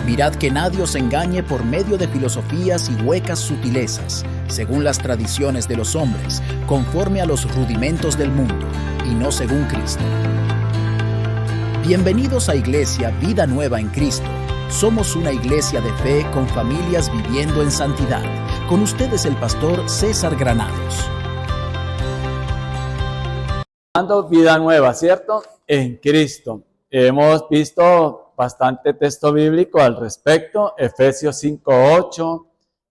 Mirad que nadie os engañe por medio de filosofías y huecas sutilezas, según las tradiciones de los hombres, conforme a los rudimentos del mundo, y no según Cristo. Bienvenidos a Iglesia Vida Nueva en Cristo. Somos una iglesia de fe con familias viviendo en santidad. Con ustedes el pastor César Granados. Vida nueva, ¿cierto? En Cristo. Hemos visto bastante texto bíblico al respecto. Efesios 5:8,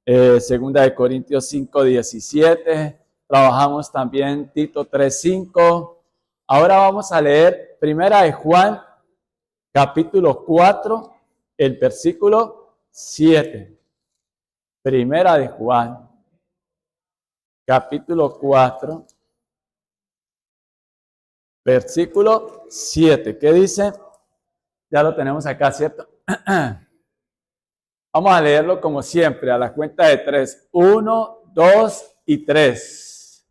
2 Corintios 5:17. Trabajamos también Tito 3:5. Ahora vamos a leer 1 Juan, capítulo 4, el versículo 7. 1 Juan, capítulo 4. Versículo 7, ¿qué dice? Ya lo tenemos acá, ¿cierto? Vamos a leerlo como siempre, a la cuenta de 3. 1, 2 y 3.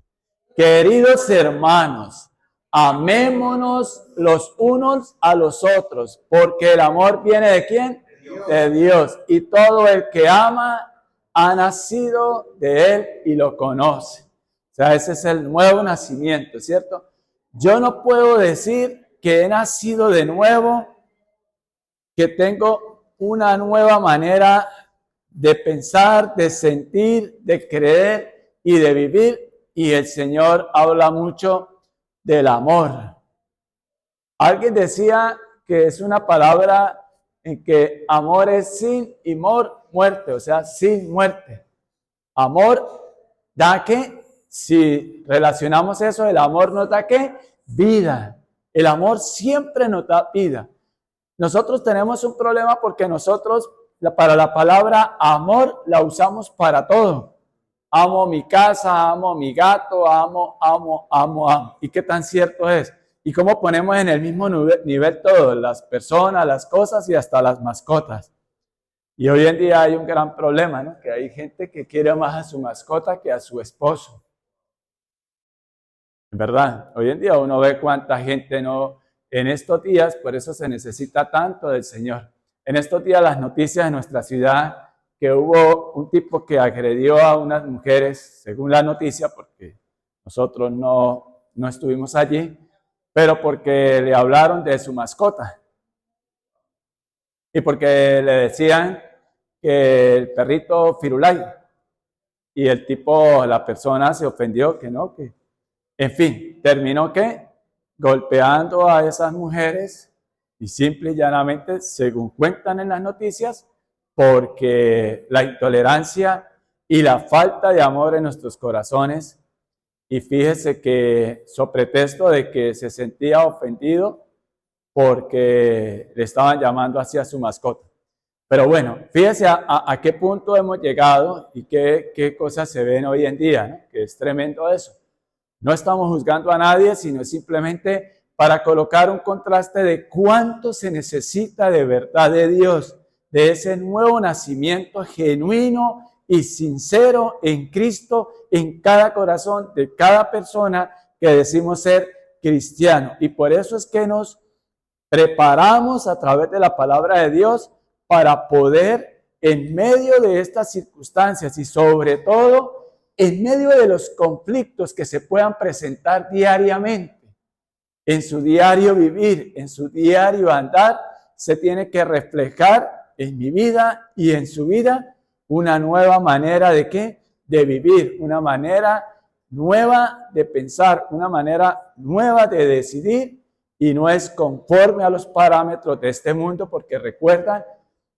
Queridos hermanos, amémonos los unos a los otros, porque el amor viene ¿de quién? De Dios. Y todo el que ama ha nacido de Él y lo conoce. O sea, ese es el nuevo nacimiento, ¿cierto? Yo no puedo decir que he nacido de nuevo, que tengo una nueva manera de pensar, de sentir, de creer y de vivir. Y el Señor habla mucho del amor. Alguien decía que es una palabra en que amor es sin y muerte, o sea, sin muerte. Amor da que, si relacionamos eso, el amor nos da ¿qué? Vida. El amor siempre nos da vida. Nosotros tenemos un problema porque nosotros, para la palabra amor, la usamos para todo. Amo mi casa, amo mi gato, amo. ¿Y qué tan cierto es? ¿Y cómo ponemos en el mismo nivel todo? Las personas, las cosas y hasta las mascotas. Y hoy en día hay un gran problema, ¿no? Que hay gente que quiere más a su mascota que a su esposo. ¿Verdad? Hoy en día uno ve cuánta gente no, en estos días, por eso se necesita tanto del Señor. En estos días las noticias de nuestra ciudad, que hubo un tipo que agredió a unas mujeres, según la noticia, porque nosotros no estuvimos allí, pero porque le hablaron de su mascota. Y porque le decían que el perrito Firulai. Y el tipo, la persona se ofendió, que no, que... En fin, terminó ¿qué? Golpeando a esas mujeres y simple y llanamente, según cuentan en las noticias, porque la intolerancia y la falta de amor en nuestros corazones. Y fíjese que, sobre pretexto de que se sentía ofendido porque le estaban llamando así a su mascota. Pero bueno, fíjese a qué punto hemos llegado y qué cosas se ven hoy en día, ¿no? Que es tremendo eso. No estamos juzgando a nadie, sino simplemente para colocar un contraste de cuánto se necesita de verdad de Dios, de ese nuevo nacimiento genuino y sincero en Cristo, en cada corazón de cada persona que decimos ser cristiano. Y por eso es que nos preparamos a través de la palabra de Dios para poder, en medio de estas circunstancias y sobre todo, en medio de los conflictos que se puedan presentar diariamente, en su diario vivir, en su diario andar, se tiene que reflejar en mi vida y en su vida una nueva manera de ¿qué? De vivir, una manera nueva de pensar, una manera nueva de decidir, y no es conforme a los parámetros de este mundo, porque recuerdan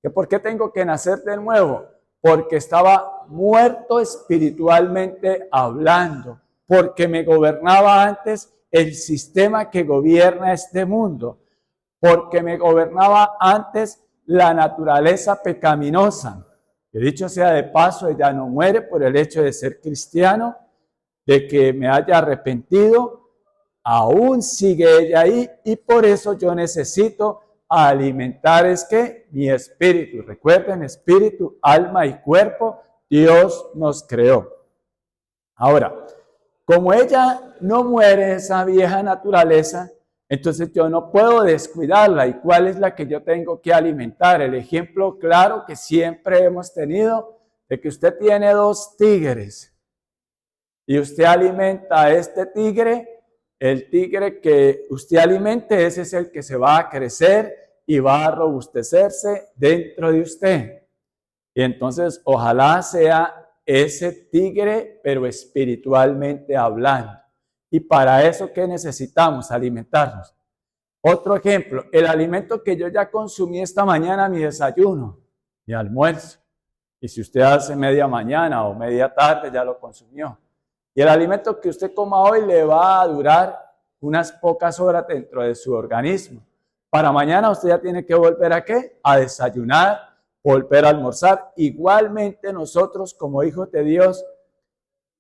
que ¿por qué tengo que nacer de nuevo? Porque estaba muerto espiritualmente hablando, porque me gobernaba antes el sistema que gobierna este mundo, porque me gobernaba antes la naturaleza pecaminosa. Que dicho sea de paso, ella no muere por el hecho de ser cristiano, de que me haya arrepentido, aún sigue ella ahí, y por eso yo necesito alimentar es que mi espíritu. Recuerden, espíritu, alma y cuerpo, Dios nos creó. Ahora, como ella no muere esa vieja naturaleza, Entonces yo no puedo descuidarla. ¿Y cuál es la que yo tengo que alimentar? El ejemplo claro que siempre hemos tenido de que usted tiene 2 tigres y usted alimenta a este tigre, el tigre que usted alimente, ese es el que se va a crecer y va a robustecerse dentro de usted. Y entonces ojalá sea ese tigre, pero espiritualmente hablando. Y para eso, ¿qué necesitamos? Alimentarnos. Otro ejemplo, el alimento que yo ya consumí esta mañana, mi desayuno, mi almuerzo. Y si usted hace media mañana o media tarde, ya lo consumió. Y el alimento que usted coma hoy le va a durar unas pocas horas dentro de su organismo. Para mañana usted ya tiene que volver ¿a qué? A desayunar, volver a almorzar. Igualmente nosotros como hijos de Dios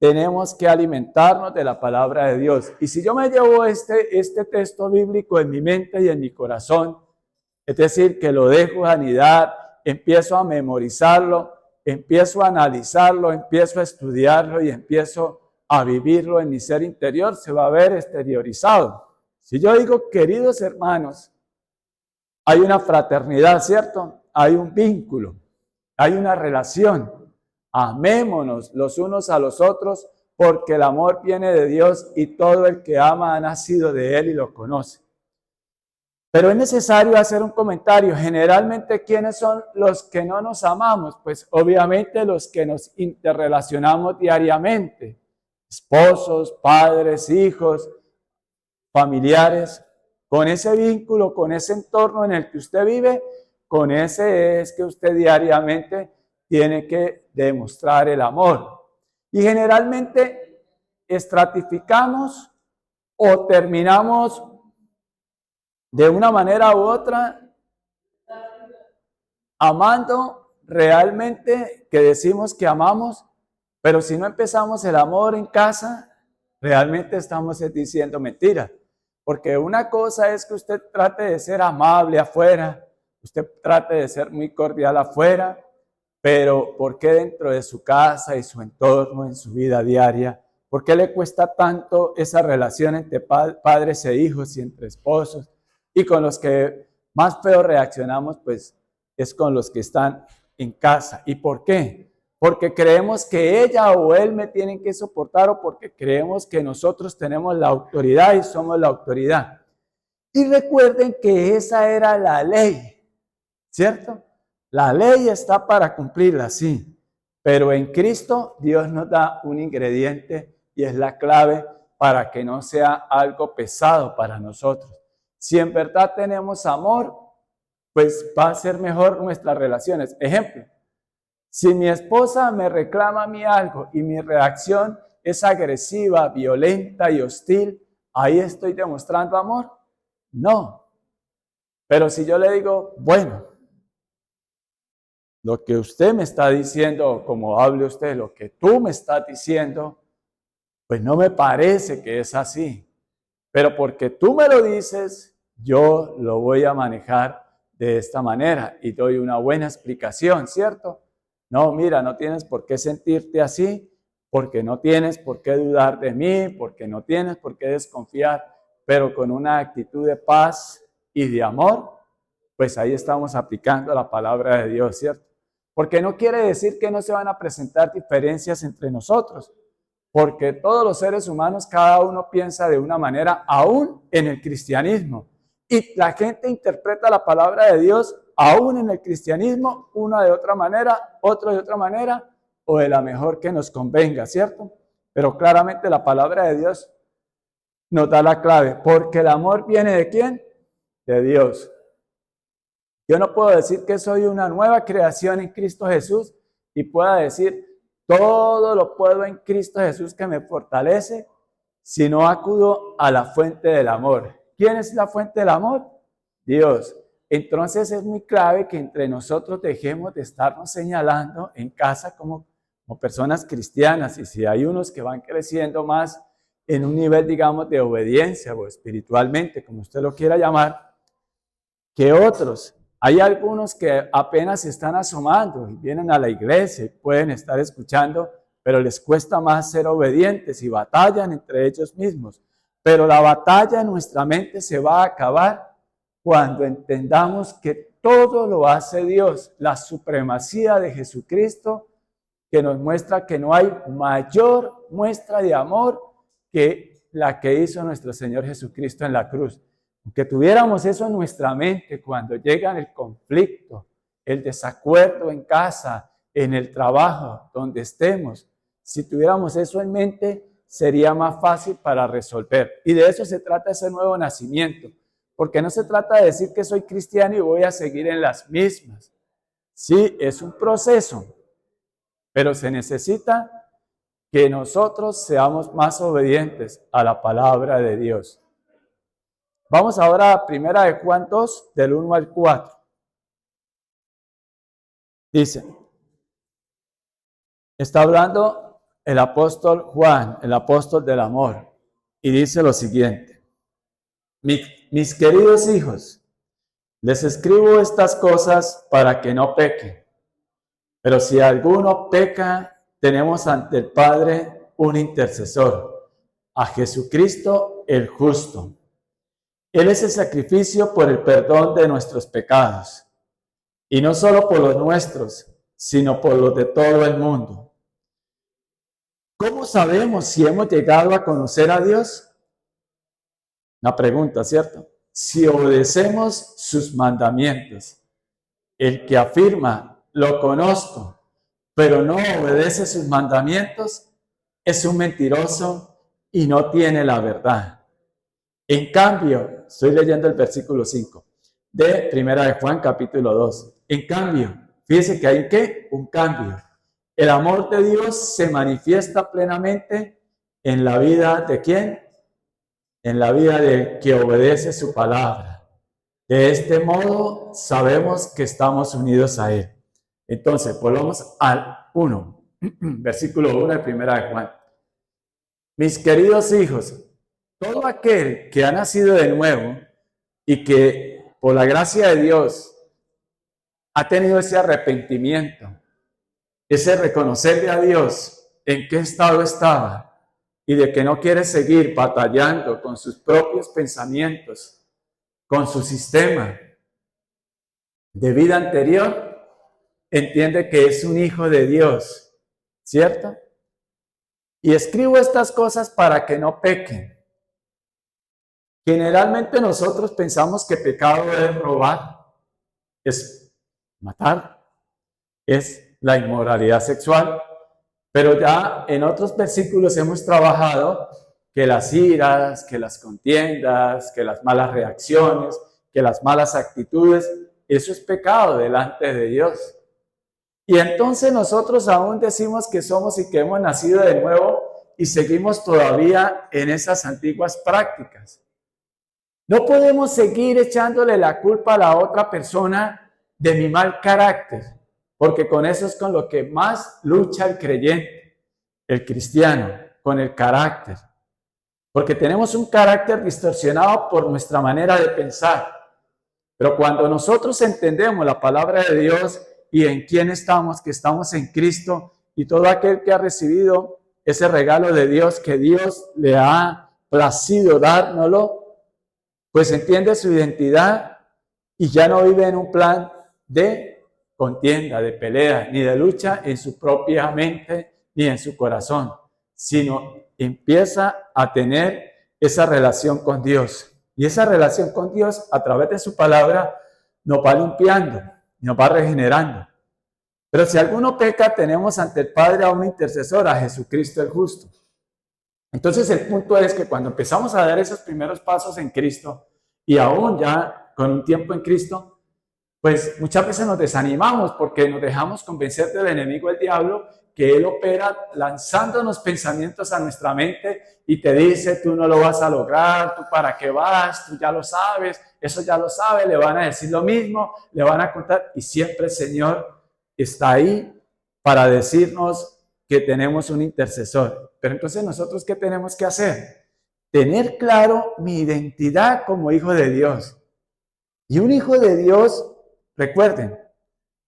tenemos que alimentarnos de la palabra de Dios. Y si yo me llevo este texto bíblico en mi mente y en mi corazón, es decir, que lo dejo anidar, empiezo a memorizarlo, empiezo a analizarlo, empiezo a estudiarlo y empiezo a vivirlo en mi ser interior, se va a ver exteriorizado. Si yo digo, queridos hermanos, hay una fraternidad, ¿cierto? Hay un vínculo, hay una relación. Amémonos los unos a los otros, porque el amor viene de Dios y todo el que ama ha nacido de Él y lo conoce. Pero es necesario hacer un comentario. Generalmente, ¿quiénes son los que no nos amamos? Pues obviamente los que nos interrelacionamos diariamente. Esposos, padres, hijos, familiares. Con ese vínculo, con ese entorno en el que usted vive, con ese es que usted diariamente tiene que demostrar el amor. Y generalmente estratificamos o terminamos de una manera u otra amando realmente, que decimos que amamos, pero si no empezamos el amor en casa, realmente estamos diciendo mentiras. Porque una cosa es que usted trate de ser amable afuera, usted trate de ser muy cordial afuera, pero ¿por qué dentro de su casa y su entorno, en su vida diaria? ¿Por qué le cuesta tanto esa relación entre padres e hijos y entre esposos? Y con los que más feo reaccionamos, pues es con los que están en casa. ¿Y por qué? Porque creemos que ella o él me tienen que soportar o porque creemos que nosotros tenemos la autoridad y somos la autoridad. Y recuerden que esa era la ley, ¿cierto? La ley está para cumplirla, sí, pero en Cristo Dios nos da un ingrediente y es la clave para que no sea algo pesado para nosotros. Si en verdad tenemos amor, pues va a ser mejor nuestras relaciones. Ejemplo, si mi esposa me reclama a mí algo y mi reacción es agresiva, violenta y hostil, ¿ahí estoy demostrando amor? No. Pero si yo le digo, bueno, lo que usted me está diciendo, como hable usted, lo que tú me estás diciendo, pues no me parece que es así. Pero porque tú me lo dices, yo lo voy a manejar de esta manera y doy una buena explicación, ¿cierto? No, mira, no tienes por qué sentirte así, porque no tienes por qué dudar de mí, porque no tienes por qué desconfiar, pero con una actitud de paz y de amor, pues ahí estamos aplicando la palabra de Dios, ¿cierto? Porque no quiere decir que no se van a presentar diferencias entre nosotros, porque todos los seres humanos, cada uno piensa de una manera, aún en el cristianismo. Y la gente interpreta la palabra de Dios, aún en el cristianismo, una de otra manera, otro de otra manera, o de la mejor que nos convenga, ¿cierto? Pero claramente la palabra de Dios nos da la clave, porque el amor viene ¿de quién? De Dios. Yo no puedo decir que soy una nueva creación en Cristo Jesús y pueda decir, todo lo puedo en Cristo Jesús que me fortalece, si no acudo a la fuente del amor. ¿Quién es la fuente del amor? Dios. Entonces es muy clave que entre nosotros dejemos de estarnos señalando en casa como personas cristianas, y si hay unos que van creciendo más en un nivel, digamos, de obediencia o espiritualmente, como usted lo quiera llamar, que otros. Hay algunos que apenas se están asomando y vienen a la iglesia y pueden estar escuchando, pero les cuesta más ser obedientes y batallan entre ellos mismos. Pero la batalla en nuestra mente se va a acabar cuando entendamos que todo lo hace Dios, la supremacía de Jesucristo, que nos muestra que no hay mayor muestra de amor que la que hizo nuestro Señor Jesucristo en la cruz. Que tuviéramos eso en nuestra mente cuando llega el conflicto, el desacuerdo en casa, en el trabajo, donde estemos. Si tuviéramos eso en mente, sería más fácil para resolver. Y de eso se trata ese nuevo nacimiento. Porque no se trata de decir que soy cristiano y voy a seguir en las mismas. Sí, es un proceso, pero se necesita que nosotros seamos más obedientes a la palabra de Dios. Vamos ahora a 1 de Juan 2, del 1 al 4. Dice, está hablando el apóstol Juan, el apóstol del amor, y dice lo siguiente: mis queridos hijos, les escribo estas cosas para que no pequen. Pero si alguno peca, tenemos ante el Padre un intercesor, a Jesucristo el justo. Él es el sacrificio por el perdón de nuestros pecados, y no solo por los nuestros, sino por los de todo el mundo. ¿Cómo sabemos si hemos llegado a conocer a Dios? Una pregunta, ¿cierto? Si obedecemos sus mandamientos. El que afirma, lo conozco, pero no obedece sus mandamientos, es un mentiroso y no tiene la verdad. En cambio, estoy leyendo el versículo 5 de 1 de Juan capítulo 2. En cambio, fíjense que hay ¿qué? Un cambio. El amor de Dios se manifiesta plenamente en la vida ¿de quién? En la vida de que obedece su palabra. De este modo sabemos que estamos unidos a Él. Entonces, volvamos al 1, versículo 1 de 1 de Juan. Mis queridos hijos, todo aquel que ha nacido de nuevo y que por la gracia de Dios ha tenido ese arrepentimiento, ese reconocerle a Dios en qué estado estaba y de que no quiere seguir batallando con sus propios pensamientos, con su sistema de vida anterior, entiende que es un hijo de Dios, ¿cierto? Y escribo estas cosas para que no pequen. Generalmente nosotros pensamos que pecado es robar, es matar, es la inmoralidad sexual, pero ya en otros versículos hemos trabajado que las iras, que las contiendas, que las malas reacciones, que las malas actitudes, eso es pecado delante de Dios. Y entonces nosotros aún decimos que somos y que hemos nacido de nuevo y seguimos todavía en esas antiguas prácticas. No podemos seguir echándole la culpa a la otra persona de mi mal carácter, porque con eso es con lo que más lucha el creyente, el cristiano, con el carácter. Porque tenemos un carácter distorsionado por nuestra manera de pensar. Pero cuando nosotros entendemos la palabra de Dios y en quién estamos, que estamos en Cristo, y todo aquel que ha recibido ese regalo de Dios que Dios le ha placido dárnoslo, pues entiende su identidad y ya no vive en un plan de contienda, de pelea, ni de lucha en su propia mente ni en su corazón, sino empieza a tener esa relación con Dios. Y esa relación con Dios, a través de su palabra, nos va limpiando, nos va regenerando. Pero si alguno peca, tenemos ante el Padre a un intercesor, a Jesucristo el justo. Entonces el punto es que cuando empezamos a dar esos primeros pasos en Cristo, y aún ya con un tiempo en Cristo, pues muchas veces nos desanimamos porque nos dejamos convencer del enemigo, el diablo, que él opera lanzándonos pensamientos a nuestra mente y te dice, tú no lo vas a lograr, tú para qué vas, tú ya lo sabes, eso ya lo sabe, le van a decir lo mismo, le van a contar, y siempre el Señor está ahí para decirnos que tenemos un intercesor. Pero entonces nosotros, ¿qué tenemos que hacer? Tener claro mi identidad como hijo de Dios. Y un hijo de Dios, recuerden,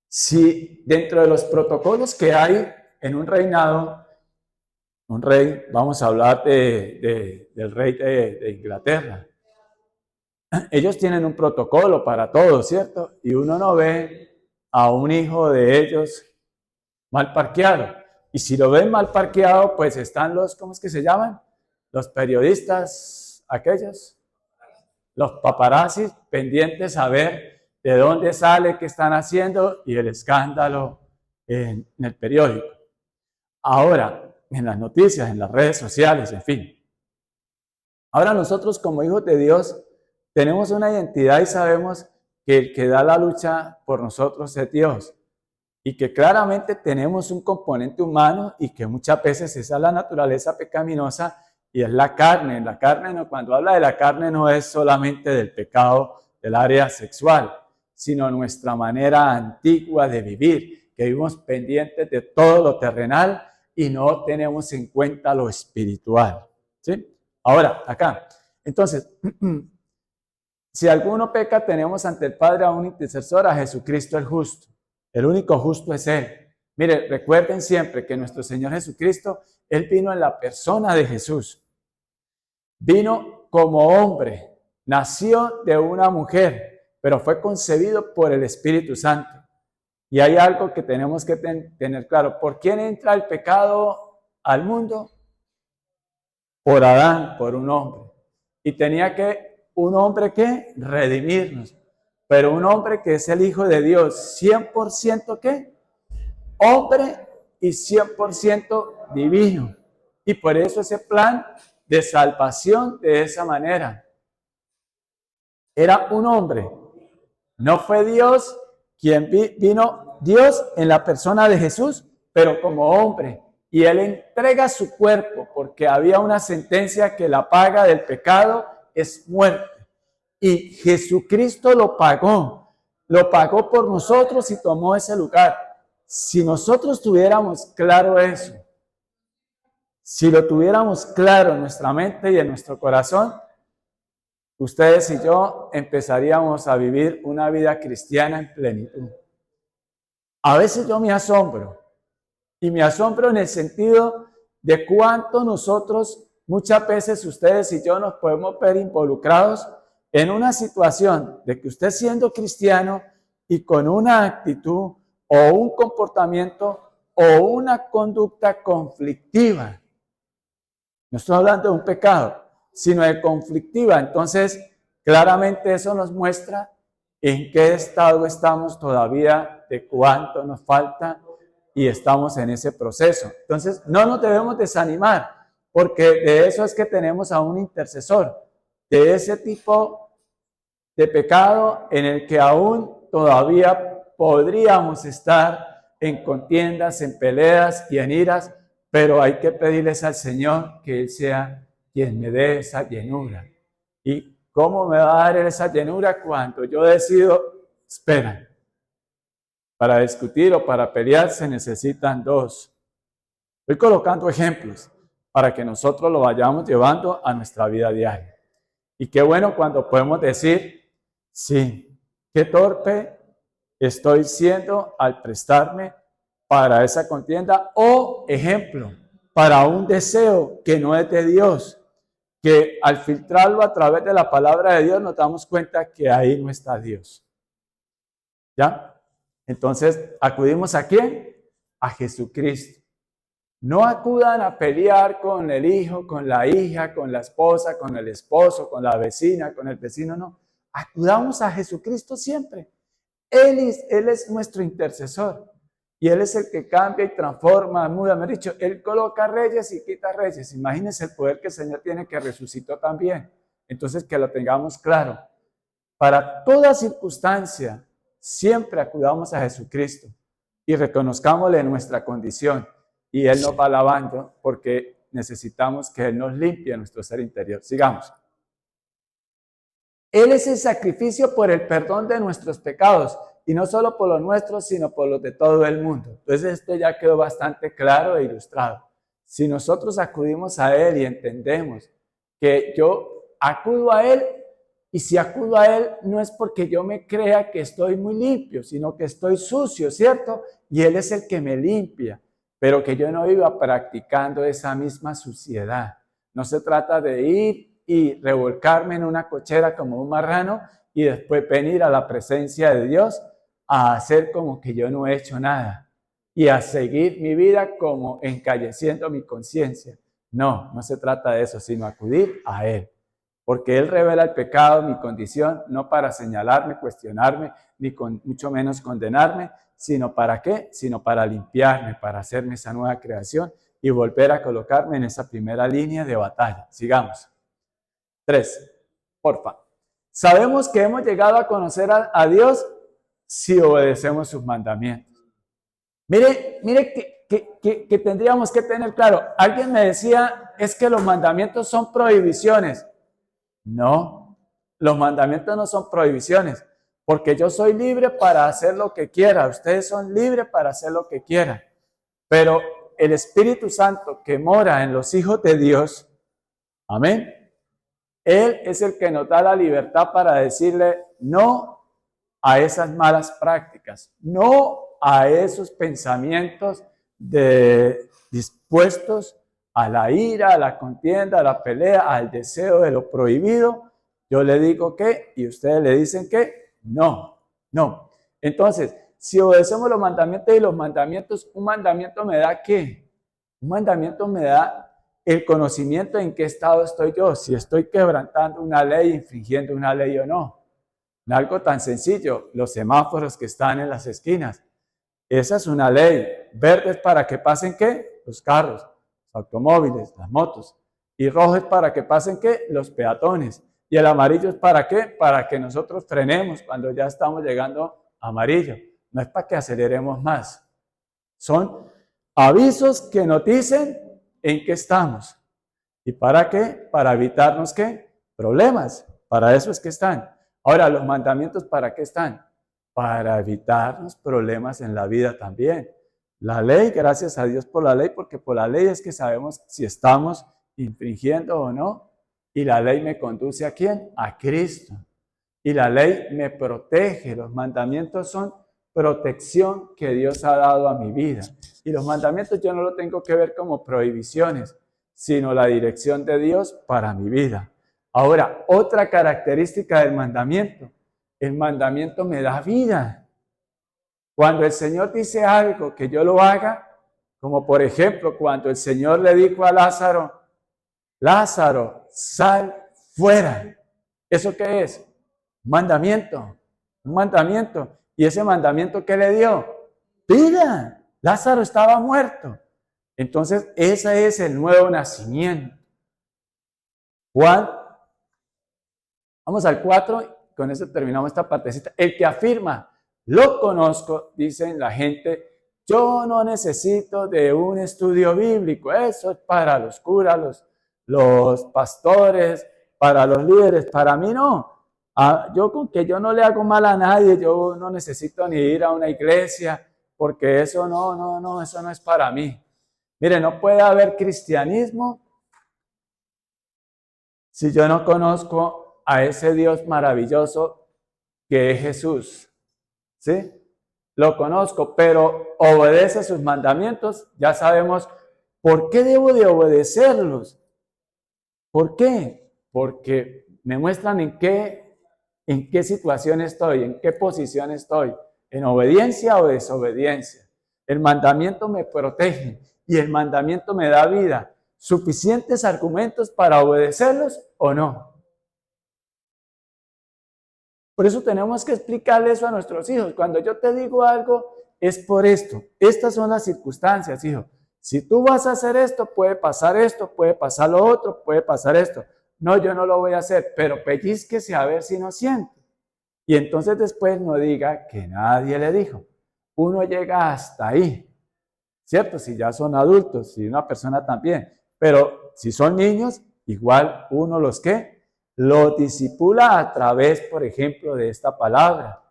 si dentro de los protocolos que hay en un reinado, Un rey, vamos a hablar del rey de Inglaterra. Ellos tienen un protocolo para todo, ¿cierto? Y uno no ve a un hijo de ellos mal parqueado. Y si lo ven mal parqueado, pues están los, ¿cómo es que se llaman? Los periodistas, aquellos, los paparazzis pendientes a ver de dónde sale, qué están haciendo y el escándalo en el periódico. Ahora, en las noticias, en las redes sociales, en fin. Ahora nosotros como hijos de Dios tenemos una identidad y sabemos que el que da la lucha por nosotros es Dios. Y que claramente tenemos un componente humano y que muchas veces esa es la naturaleza pecaminosa y es la carne. La carne, no, cuando habla de la carne no es solamente del pecado del área sexual, sino nuestra manera antigua de vivir, que vivimos pendientes de todo lo terrenal y no tenemos en cuenta lo espiritual. ¿Sí? Ahora, acá. Entonces, si alguno peca, tenemos ante el Padre a un intercesor, a Jesucristo el justo. El único justo es Él. Mire, recuerden siempre que nuestro Señor Jesucristo, Él vino en la persona de Jesús. Vino como hombre, nació de una mujer, pero fue concebido por el Espíritu Santo. Y hay algo que tenemos que tener claro. ¿Por quién entra el pecado al mundo? Por Adán, por un hombre. Y tenía que un hombre que redimirnos. Pero un hombre que es el Hijo de Dios, 100% ¿qué? Hombre y 100% divino. Y por eso ese plan de salvación de esa manera. Era un hombre. No fue Dios quien vino, Dios en la persona de Jesús, pero como hombre. Y Él entrega su cuerpo porque había una sentencia que la paga del pecado es muerte. Y Jesucristo lo pagó por nosotros y tomó ese lugar. Si nosotros tuviéramos claro eso, si lo tuviéramos claro en nuestra mente y en nuestro corazón, ustedes y yo empezaríamos a vivir una vida cristiana en plenitud. A veces yo me asombro, y me asombro en el sentido de cuánto nosotros, muchas veces ustedes y yo nos podemos ver involucrados en una situación de que usted siendo cristiano y con una actitud o un comportamiento o una conducta conflictiva, no estoy hablando de un pecado, sino de conflictiva, entonces claramente eso nos muestra en qué estado estamos todavía, de cuánto nos falta y estamos en ese proceso. Entonces no nos debemos desanimar, porque de eso es que tenemos a un intercesor, de ese tipo de pecado en el que aún todavía podríamos estar en contiendas, en peleas y en iras, pero hay que pedirles al Señor que Él sea quien me dé esa llenura. ¿Y cómo me va a dar esa llenura? Cuando yo decido, espera, para discutir o para pelear se necesitan dos. Estoy colocando ejemplos para que nosotros lo vayamos llevando a nuestra vida diaria. Y qué bueno cuando podemos decir, sí, qué torpe estoy siendo al prestarme para esa contienda, o ejemplo, para un deseo que no es de Dios, que al filtrarlo a través de la palabra de Dios nos damos cuenta que ahí no está Dios. ¿Ya? Entonces, ¿acudimos a quién? A Jesucristo. No acudan a pelear con el hijo, con la hija, con la esposa, con el esposo, con la vecina, con el vecino, no. Acudamos a Jesucristo siempre. Él es nuestro intercesor. Y Él es el que cambia y transforma, muda. Me ha dicho, Él coloca reyes y quita reyes. Imagínense el poder que el Señor tiene, que resucitó también. Entonces, que lo tengamos claro. Para toda circunstancia, siempre acudamos a Jesucristo y reconozcámosle nuestra condición. Y Él nos va lavando porque necesitamos que Él nos limpie nuestro ser interior. Sigamos. Él es el sacrificio por el perdón de nuestros pecados, y no solo por los nuestros, sino por los de todo el mundo. Entonces esto ya quedó bastante claro e ilustrado. Si nosotros acudimos a Él y entendemos que yo acudo a Él, y si acudo a Él no es porque yo me crea que estoy muy limpio, sino que estoy sucio, ¿cierto? Y Él es el que me limpia. pero que yo no iba practicando esa misma suciedad. No se trata de ir y revolcarme en una cochera como un marrano y después venir a la presencia de Dios a hacer como que yo no he hecho nada y a seguir mi vida como encalleciendo mi conciencia. No, no se trata de eso, sino acudir a Él. Porque Él revela el pecado, mi condición, no para señalarme, cuestionarme, ni mucho menos condenarme, sino ¿para qué? Sino para limpiarme, para hacerme esa nueva creación y volver a colocarme en esa primera línea de batalla. Sigamos. 3. Porfa. Sabemos que hemos llegado a conocer a Dios si obedecemos sus mandamientos. Mire que tendríamos que tener claro. Alguien me decía, es que los mandamientos son prohibiciones. No, los mandamientos no son prohibiciones, porque yo soy libre para hacer lo que quiera, ustedes son libres para hacer lo que quieran, pero el Espíritu Santo que mora en los hijos de Dios, amén, Él es el que nos da la libertad para decirle no a esas malas prácticas, no a esos pensamientos dispuestos a la ira, a la contienda, a la pelea, al deseo de lo prohibido. Yo le digo que y ustedes le dicen que no, no. Entonces, si obedecemos los mandamientos y los mandamientos, un mandamiento me da ¿qué? Un mandamiento me da el conocimiento en qué estado estoy yo, si estoy quebrantando una ley, infringiendo una ley o no. Algo tan sencillo, los semáforos que están en las esquinas. Esa es una ley. Verdes para que pasen ¿qué? Los carros, los automóviles, las motos. Y rojo es para que pasen ¿qué? Los peatones. Y el amarillo es para ¿qué? Para que nosotros frenemos cuando ya estamos llegando a amarillo. No es para que aceleremos más. Son avisos que nos dicen en qué estamos. ¿Y para qué? Para evitarnos ¿qué? Problemas. Para eso es que están. Ahora, los mandamientos ¿para qué están? Para evitarnos problemas en la vida también. La ley, gracias a Dios por la ley, porque por la ley es que sabemos si estamos infringiendo o no. Y la ley me conduce ¿a quién? A Cristo. Y la ley me protege. Los mandamientos son protección que Dios ha dado a mi vida. Y los mandamientos yo no lo tengo que ver como prohibiciones, sino la dirección de Dios para mi vida. Ahora, otra característica del mandamiento. El mandamiento me da vida. Cuando el Señor dice algo que yo lo haga, como por ejemplo cuando el Señor le dijo a Lázaro, Lázaro, sal fuera. ¿Eso qué es? Un mandamiento. Un mandamiento. ¿Y ese mandamiento qué le dio? Vida. Lázaro estaba muerto. Entonces, ese es el nuevo nacimiento. Juan, vamos al 4. Con eso terminamos esta partecita. El que afirma, lo conozco, dicen la gente, yo no necesito de un estudio bíblico, eso es para los curas, los pastores, para los líderes, para mí no. Yo con que yo no le hago mal a nadie, yo no necesito ni ir a una iglesia, porque eso eso no es para mí. Mire, no puede haber cristianismo si yo no conozco a ese Dios maravilloso que es Jesús, ¿sí? Lo conozco, pero obedece sus mandamientos, ya sabemos por qué debo de obedecerlos. ¿Por qué? Porque me muestran en qué situación estoy, en qué posición estoy, en obediencia o desobediencia. El mandamiento me protege y el mandamiento me da vida. ¿Suficientes argumentos para obedecerlos o no? Por eso tenemos que explicarle eso a nuestros hijos. Cuando yo te digo algo, es por esto. Estas son las circunstancias, hijo. Si tú vas a hacer esto, puede pasar lo otro, puede pasar esto. No, yo no lo voy a hacer, pero pellizquese a ver si no siente. Y entonces después no diga que nadie le dijo. Uno llega hasta ahí, ¿cierto? Si ya son adultos, si una persona también. Pero si son niños, igual uno los disipula a través, por ejemplo, de esta palabra.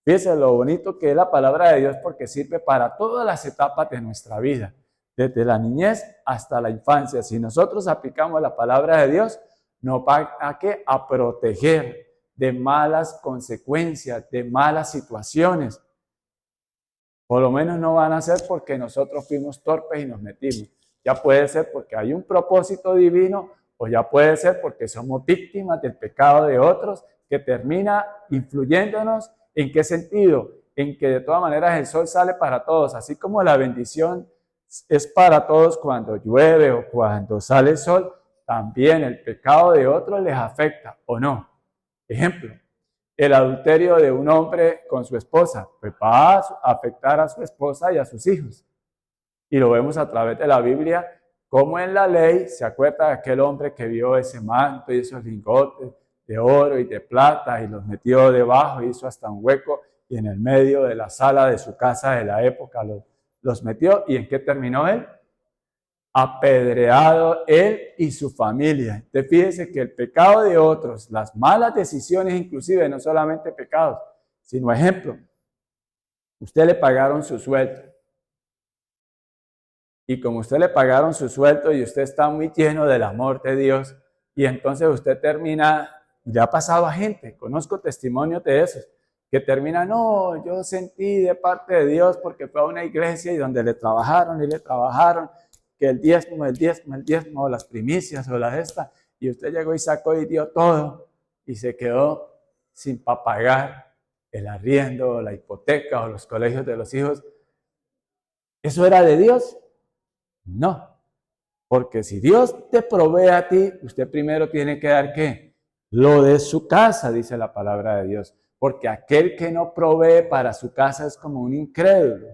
Fíjense lo bonito que es la palabra de Dios porque sirve para todas las etapas de nuestra vida, desde la niñez hasta la infancia. Si nosotros aplicamos la palabra de Dios, nos va a proteger de malas consecuencias, de malas situaciones. Por lo menos no van a ser porque nosotros fuimos torpes y nos metimos. Ya puede ser porque hay un propósito divino, o ya puede ser porque somos víctimas del pecado de otros que termina influyéndonos. ¿En qué sentido? En que de todas maneras el sol sale para todos, así como la bendición es para todos cuando llueve o cuando sale el sol, también el pecado de otros les afecta, ¿o no? Ejemplo, el adulterio de un hombre con su esposa, pues va a afectar a su esposa y a sus hijos. Y lo vemos a través de la Biblia, como en la ley se acuerda de aquel hombre que vio ese manto y esos lingotes de oro y de plata y los metió debajo, hizo hasta un hueco y en el medio de la sala de su casa de la época los metió. ¿Y en qué terminó él? Apedreado él y su familia. Entonces fíjese que el pecado de otros, las malas decisiones inclusive, no solamente pecados, sino ejemplo, usted le pagaron su sueldo. Y como usted le pagaron su sueldo y usted está muy lleno del amor de Dios, y entonces usted termina, le ha pasado a gente, conozco testimonios de esos, que termina, no, yo sentí de parte de Dios porque fue a una iglesia y donde le trabajaron y le trabajaron, que el diezmo, las primicias o las estas, y usted llegó y sacó y dio todo, y se quedó sin pagar el arriendo, la hipoteca o los colegios de los hijos. ¿Eso era de Dios? No, porque si Dios te provee a ti, usted primero tiene que dar ¿qué? Lo de su casa, dice la palabra de Dios. Porque aquel que no provee para su casa es como un incrédulo,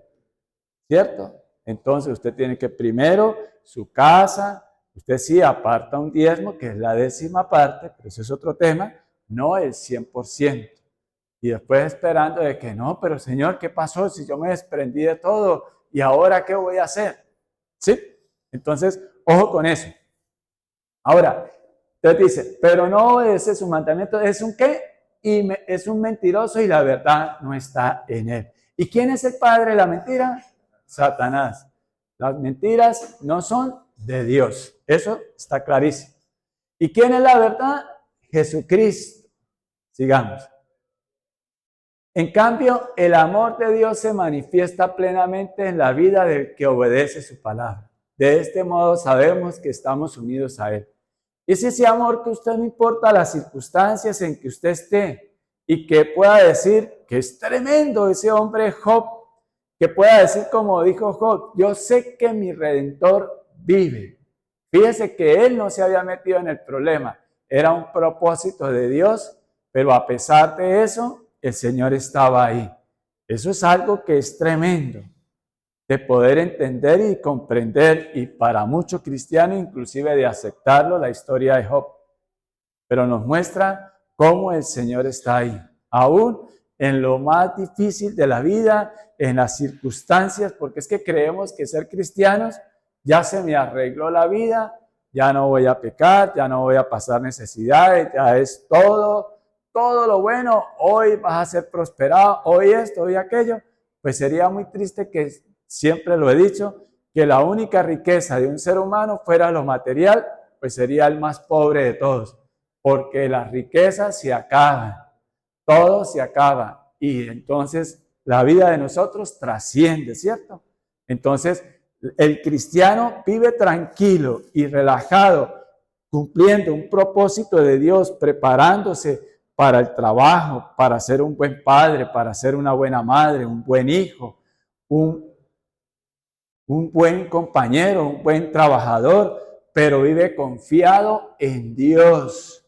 ¿cierto? Entonces usted tiene que primero su casa, usted sí aparta un diezmo, que es la 10ª parte, pero eso es otro tema, no el 100%. Y después esperando de que no, pero Señor, ¿qué pasó si yo me desprendí de todo? ¿Y ahora qué voy a hacer? ¿Sí? Entonces, ojo con eso. Ahora, entonces dice, pero no obedece su mandamiento, ¿es un qué? Y es un mentiroso y la verdad no está en él. ¿Y quién es el padre de la mentira? Satanás. Las mentiras no son de Dios. Eso está clarísimo. ¿Y quién es la verdad? Jesucristo. Sigamos. En cambio, el amor de Dios se manifiesta plenamente en la vida del que obedece su palabra. De este modo sabemos que estamos unidos a Él. Es ese amor que usted no importa las circunstancias en que usted esté y que pueda decir que es tremendo ese hombre Job, que pueda decir como dijo Job, yo sé que mi Redentor vive. Fíjese que él no se había metido en el problema, era un propósito de Dios, pero a pesar de eso, el Señor estaba ahí. Eso es algo que es tremendo de poder entender y comprender, y para muchos cristianos inclusive de aceptarlo, la historia de Job. Pero nos muestra cómo el Señor está ahí, aún en lo más difícil de la vida, en las circunstancias, porque es que creemos que ser cristianos ya se me arregló la vida, ya no voy a pecar, ya no voy a pasar necesidades, ya es todo lo bueno, hoy vas a ser prosperado, hoy esto, hoy aquello. Pues sería muy triste, que siempre lo he dicho, que la única riqueza de un ser humano fuera lo material, pues sería el más pobre de todos, porque las riquezas se acaban, todo se acaba, y entonces la vida de nosotros trasciende, ¿cierto? Entonces el cristiano vive tranquilo y relajado, cumpliendo un propósito de Dios, preparándose para el trabajo, para ser un buen padre, para ser una buena madre, un buen hijo, un buen compañero, un buen trabajador, pero vive confiado en Dios.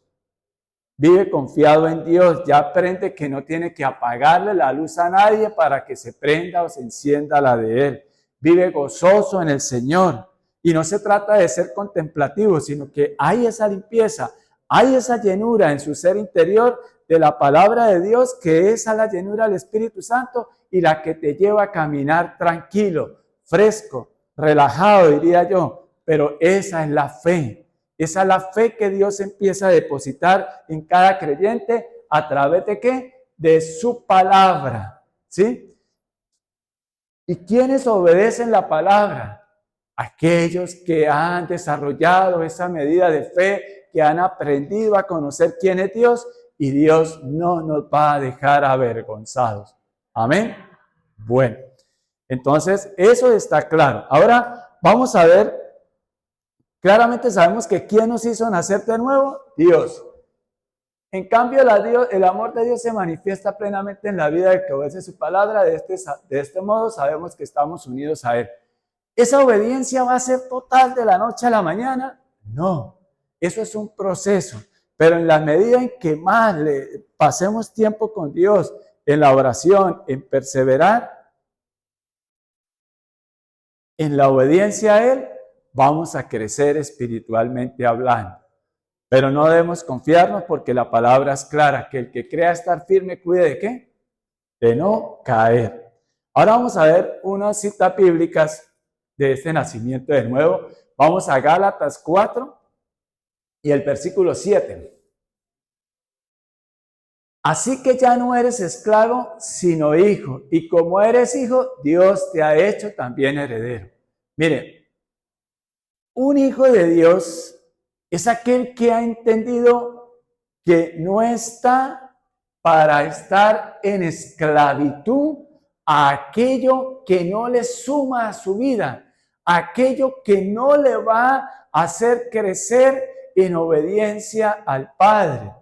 Vive confiado en Dios, ya aprende que no tiene que apagarle la luz a nadie para que se prenda o se encienda la de él. Vive gozoso en el Señor. Y no se trata de ser contemplativo, sino que hay esa limpieza, hay esa llenura en su ser interior de la palabra de Dios, que es a la llenura del Espíritu Santo y la que te lleva a caminar tranquilo, fresco, relajado, diría yo. Pero esa es la fe. Esa es la fe que Dios empieza a depositar en cada creyente a través de ¿qué? De su palabra, ¿sí? ¿Y quiénes obedecen la palabra? Aquellos que han desarrollado esa medida de fe, que han aprendido a conocer quién es Dios, y Dios no nos va a dejar avergonzados. Amén. Bueno, Entonces, eso está claro. Ahora vamos a ver, claramente sabemos que ¿quién nos hizo nacer de nuevo? Dios. En cambio, el amor de Dios se manifiesta plenamente en la vida del que obedece su palabra. De este modo sabemos que estamos unidos a Él. ¿Esa obediencia va a ser total de la noche a la mañana? No, eso es un proceso. Pero en la medida en que más le pasemos tiempo con Dios, en la oración, en perseverar, en la obediencia a Él, vamos a crecer espiritualmente hablando. Pero no debemos confiarnos porque la palabra es clara, que el que crea estar firme, cuide de ¿qué? De no caer. Ahora vamos a ver unas citas bíblicas de este nacimiento de nuevo. Vamos a Gálatas 4 y el versículo 7. Así que ya no eres esclavo, sino hijo. Y como eres hijo, Dios te ha hecho también heredero. Mire, un hijo de Dios es aquel que ha entendido que no está para estar en esclavitud a aquello que no le suma a su vida, a aquello que no le va a hacer crecer en obediencia al Padre.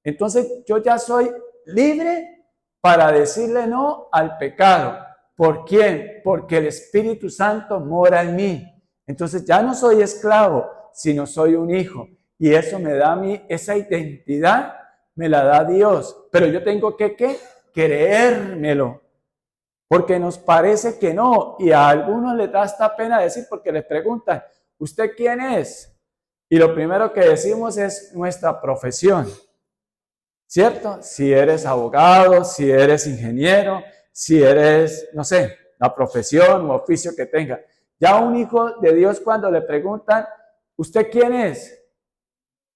Entonces yo ya soy libre para decirle no al pecado. ¿Por quién? Porque el Espíritu Santo mora en mí. Entonces ya no soy esclavo, sino soy un hijo. Y eso me da a mí, esa identidad me la da Dios. Pero yo tengo que creérmelo. Porque nos parece que no. Y a algunos les da esta pena decir porque les preguntan, ¿usted quién es? Y lo primero que decimos es nuestra profesión. ¿Cierto? Si eres abogado, si eres ingeniero, si eres, no sé, la profesión o oficio que tenga. Ya un hijo de Dios cuando le preguntan, ¿usted quién es?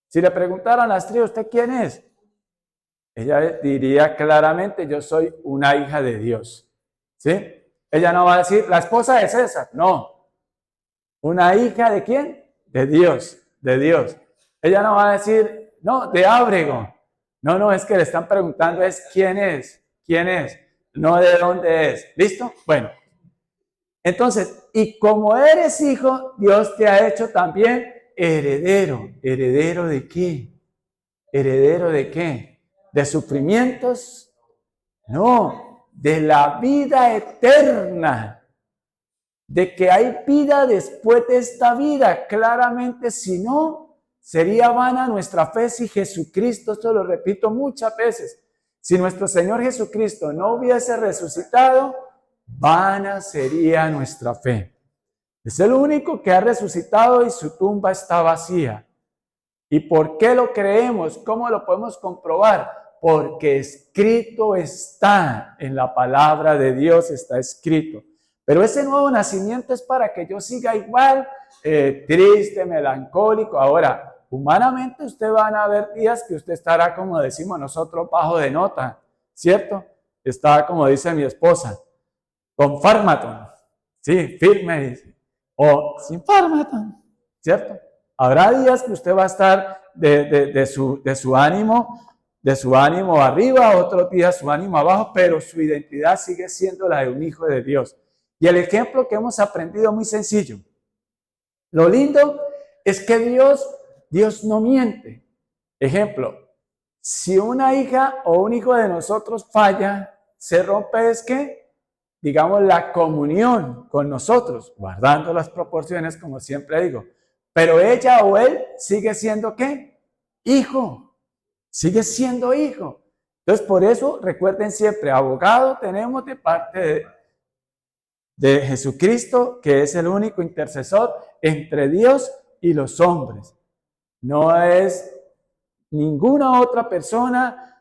Si le preguntaran a Astrid, ¿usted quién es? Ella diría claramente, yo soy una hija de Dios. ¿Sí? Ella no va a decir, la esposa de César. No. ¿Una hija de quién? De Dios, de Dios. Ella no va a decir, no, de Ábrego. No, es que le están preguntando es quién es, no de dónde es. ¿Listo? Bueno. Entonces, y como eres hijo, Dios te ha hecho también heredero. ¿Heredero de qué? ¿Heredero de qué? ¿De sufrimientos? No, de la vida eterna. De que hay vida después de esta vida. Claramente, si no, sería vana nuestra fe si Jesucristo, esto lo repito muchas veces, si nuestro Señor Jesucristo no hubiese resucitado, vana sería nuestra fe. Es el único que ha resucitado y su tumba está vacía. ¿Y por qué lo creemos? ¿Cómo lo podemos comprobar? Porque escrito está, en la palabra de Dios está escrito. Pero ese nuevo nacimiento es para que yo siga igual, triste, melancólico. Ahora, humanamente usted van a haber días que usted estará, como decimos nosotros, bajo de nota, ¿cierto? Está, como dice mi esposa, con Pharmaton, sí, firme, dice, o sin Pharmaton, ¿cierto? Habrá días que usted va a estar de su ánimo arriba, otros días su ánimo abajo, pero su identidad sigue siendo la de un hijo de Dios. Y el ejemplo que hemos aprendido muy sencillo. Lo lindo es que Dios no miente. Ejemplo, si una hija o un hijo de nosotros falla, se rompe es que, digamos, la comunión con nosotros, guardando las proporciones, como siempre digo. Pero ella o él sigue siendo ¿qué? Hijo. Sigue siendo hijo. Entonces, por eso, recuerden siempre, abogado tenemos de parte de Jesucristo, que es el único intercesor entre Dios y los hombres. No es ninguna otra persona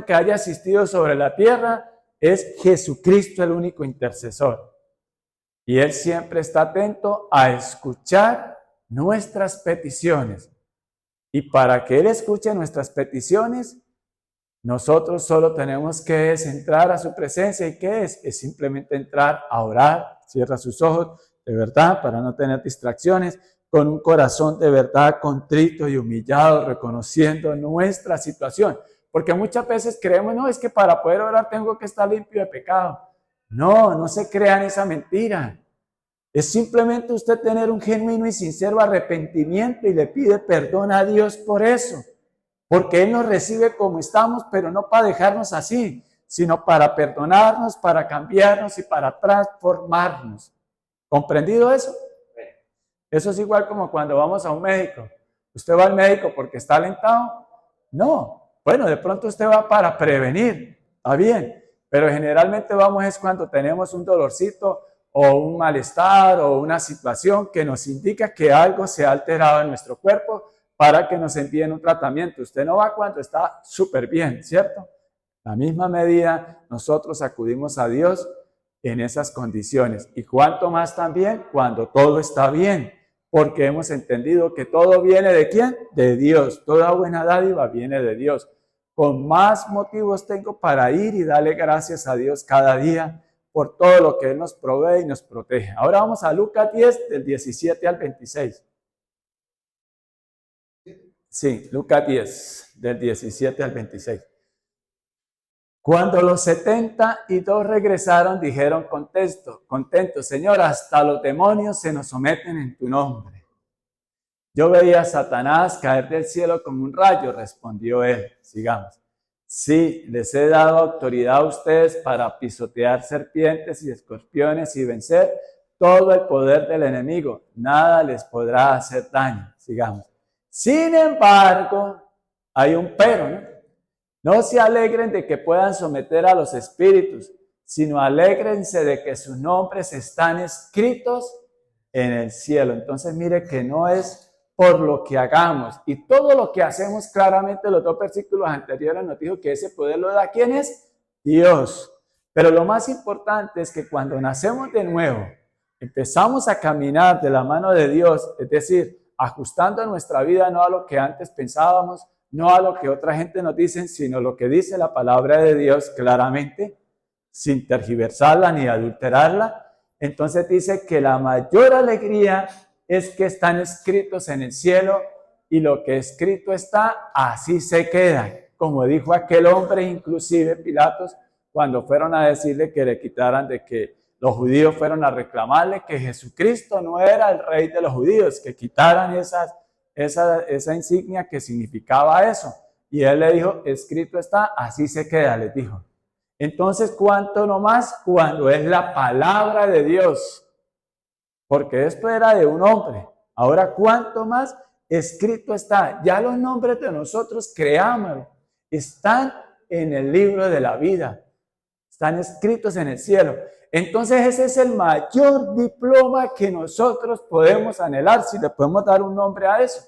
que haya existido sobre la tierra, es Jesucristo el único intercesor. Y Él siempre está atento a escuchar nuestras peticiones. Y para que Él escuche nuestras peticiones, nosotros solo tenemos que entrar a su presencia. ¿Y qué es? Es simplemente entrar a orar. Cierra sus ojos de verdad para no tener distracciones, con un corazón de verdad contrito y humillado, reconociendo nuestra situación. Porque muchas veces creemos, no, es que para poder orar tengo que estar limpio de pecado. No, no se crean esa mentira. Es simplemente usted tener un genuino y sincero arrepentimiento y le pide perdón a Dios por eso. Porque Él nos recibe como estamos, pero no para dejarnos así, sino para perdonarnos, para cambiarnos y para transformarnos. ¿Comprendido eso? Eso es igual como cuando vamos a un médico. ¿Usted va al médico porque está alentado? No. Bueno, de pronto usted va para prevenir. Está bien. Pero generalmente vamos es cuando tenemos un dolorcito o un malestar o una situación que nos indica que algo se ha alterado en nuestro cuerpo para que nos envíen un tratamiento. Usted no va cuando está súper bien, ¿cierto? La misma medida, nosotros acudimos a Dios en esas condiciones. Y cuánto más también cuando todo está bien, porque hemos entendido que todo viene ¿de quién? De Dios. Toda buena dádiva viene de Dios. Con más motivos tengo para ir y darle gracias a Dios cada día por todo lo que Él nos provee y nos protege. Ahora vamos a Lucas 10, del 17 al 26. Sí, Lucas 10, del 17 al 26. Cuando los 72 regresaron, dijeron contentos, Señor, hasta los demonios se nos someten en tu nombre. Yo veía a Satanás caer del cielo como un rayo, respondió él. Sigamos. Sí, les he dado autoridad a ustedes para pisotear serpientes y escorpiones y vencer todo el poder del enemigo. Nada les podrá hacer daño. Sigamos. Sin embargo, hay un pero, ¿no? No se alegren de que puedan someter a los espíritus, sino alégrense de que sus nombres están escritos en el cielo. Entonces mire que no es por lo que hagamos. Y todo lo que hacemos, claramente los dos versículos anteriores nos dijo que ese poder lo da ¿quién es? Dios. Pero lo más importante es que cuando nacemos de nuevo, empezamos a caminar de la mano de Dios, es decir, ajustando nuestra vida no a lo que antes pensábamos, no a lo que otra gente nos dice, sino lo que dice la palabra de Dios claramente, sin tergiversarla ni adulterarla. Entonces dice que la mayor alegría es que están escritos en el cielo y lo que escrito está, así se queda. Como dijo aquel hombre, inclusive Pilatos, cuando fueron a decirle que le quitaran, de que los judíos fueron a reclamarle que Jesucristo no era el rey de los judíos, que quitaran esa insignia que significaba eso. Y él le dijo, escrito está, así se queda, les dijo. Entonces, ¿cuánto nomás? Cuando es la palabra de Dios. Porque esto era de un hombre. Ahora, ¿cuánto más? Escrito está. Ya los nombres de nosotros, creámoslo, están en el libro de la vida. Están escritos en el cielo. Entonces ese es el mayor diploma que nosotros podemos anhelar, si le podemos dar un nombre a eso.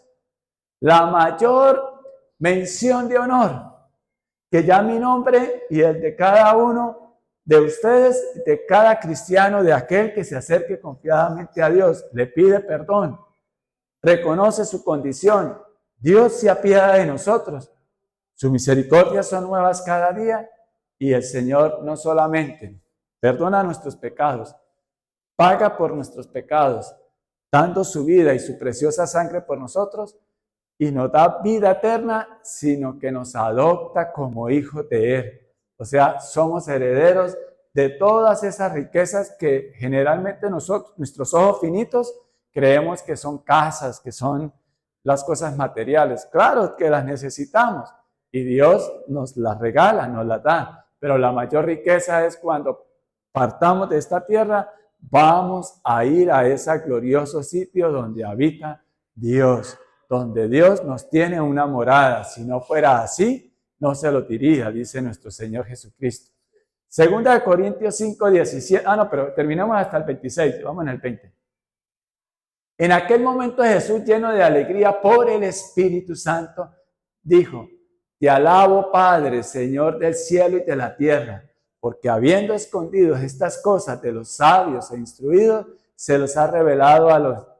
La mayor mención de honor, que ya mi nombre y el de cada uno de ustedes, de cada cristiano, de aquel que se acerque confiadamente a Dios, le pide perdón, reconoce su condición, Dios se apiada de nosotros, sus misericordias son nuevas cada día y el Señor no solamente perdona nuestros pecados, paga por nuestros pecados, dando su vida y su preciosa sangre por nosotros, y nos da vida eterna, sino que nos adopta como hijos de Él. O sea, somos herederos de todas esas riquezas que generalmente nosotros, nuestros ojos finitos, creemos que son casas, que son las cosas materiales. Claro que las necesitamos y Dios nos las regala, nos las da. Pero la mayor riqueza es cuando partamos de esta tierra, vamos a ir a ese glorioso sitio donde habita Dios, donde Dios nos tiene una morada. Si no fuera así, no se lo diría, dice nuestro Señor Jesucristo. Segunda de Corintios 5, 17. Pero terminamos hasta el 26, vamos en el 20. En aquel momento Jesús, lleno de alegría por el Espíritu Santo, dijo, te alabo, Padre, Señor del cielo y de la tierra, porque habiendo escondido estas cosas de los sabios e instruidos, se los ha revelado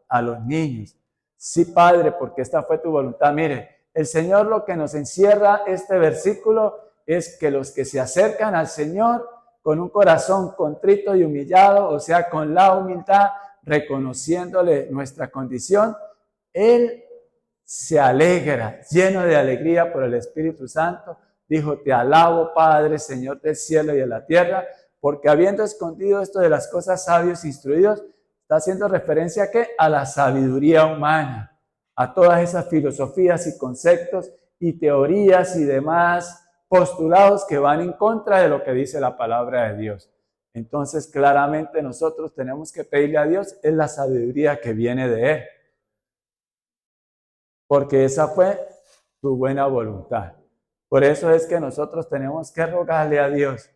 a los niños. Sí, Padre, porque esta fue tu voluntad. Mire, el Señor, lo que nos encierra este versículo es que los que se acercan al Señor con un corazón contrito y humillado, o sea, con la humildad, reconociéndole nuestra condición, Él se alegra, lleno de alegría por el Espíritu Santo. Dijo, te alabo, Padre, Señor del cielo y de la tierra, porque habiendo escondido esto de las cosas sabios instruidos, está haciendo referencia ¿a qué? A la sabiduría humana, a todas esas filosofías y conceptos y teorías y demás postulados que van en contra de lo que dice la palabra de Dios. Entonces, claramente nosotros tenemos que pedirle a Dios es la sabiduría que viene de Él, porque esa fue su buena voluntad. Por eso es que nosotros tenemos que rogarle a Dios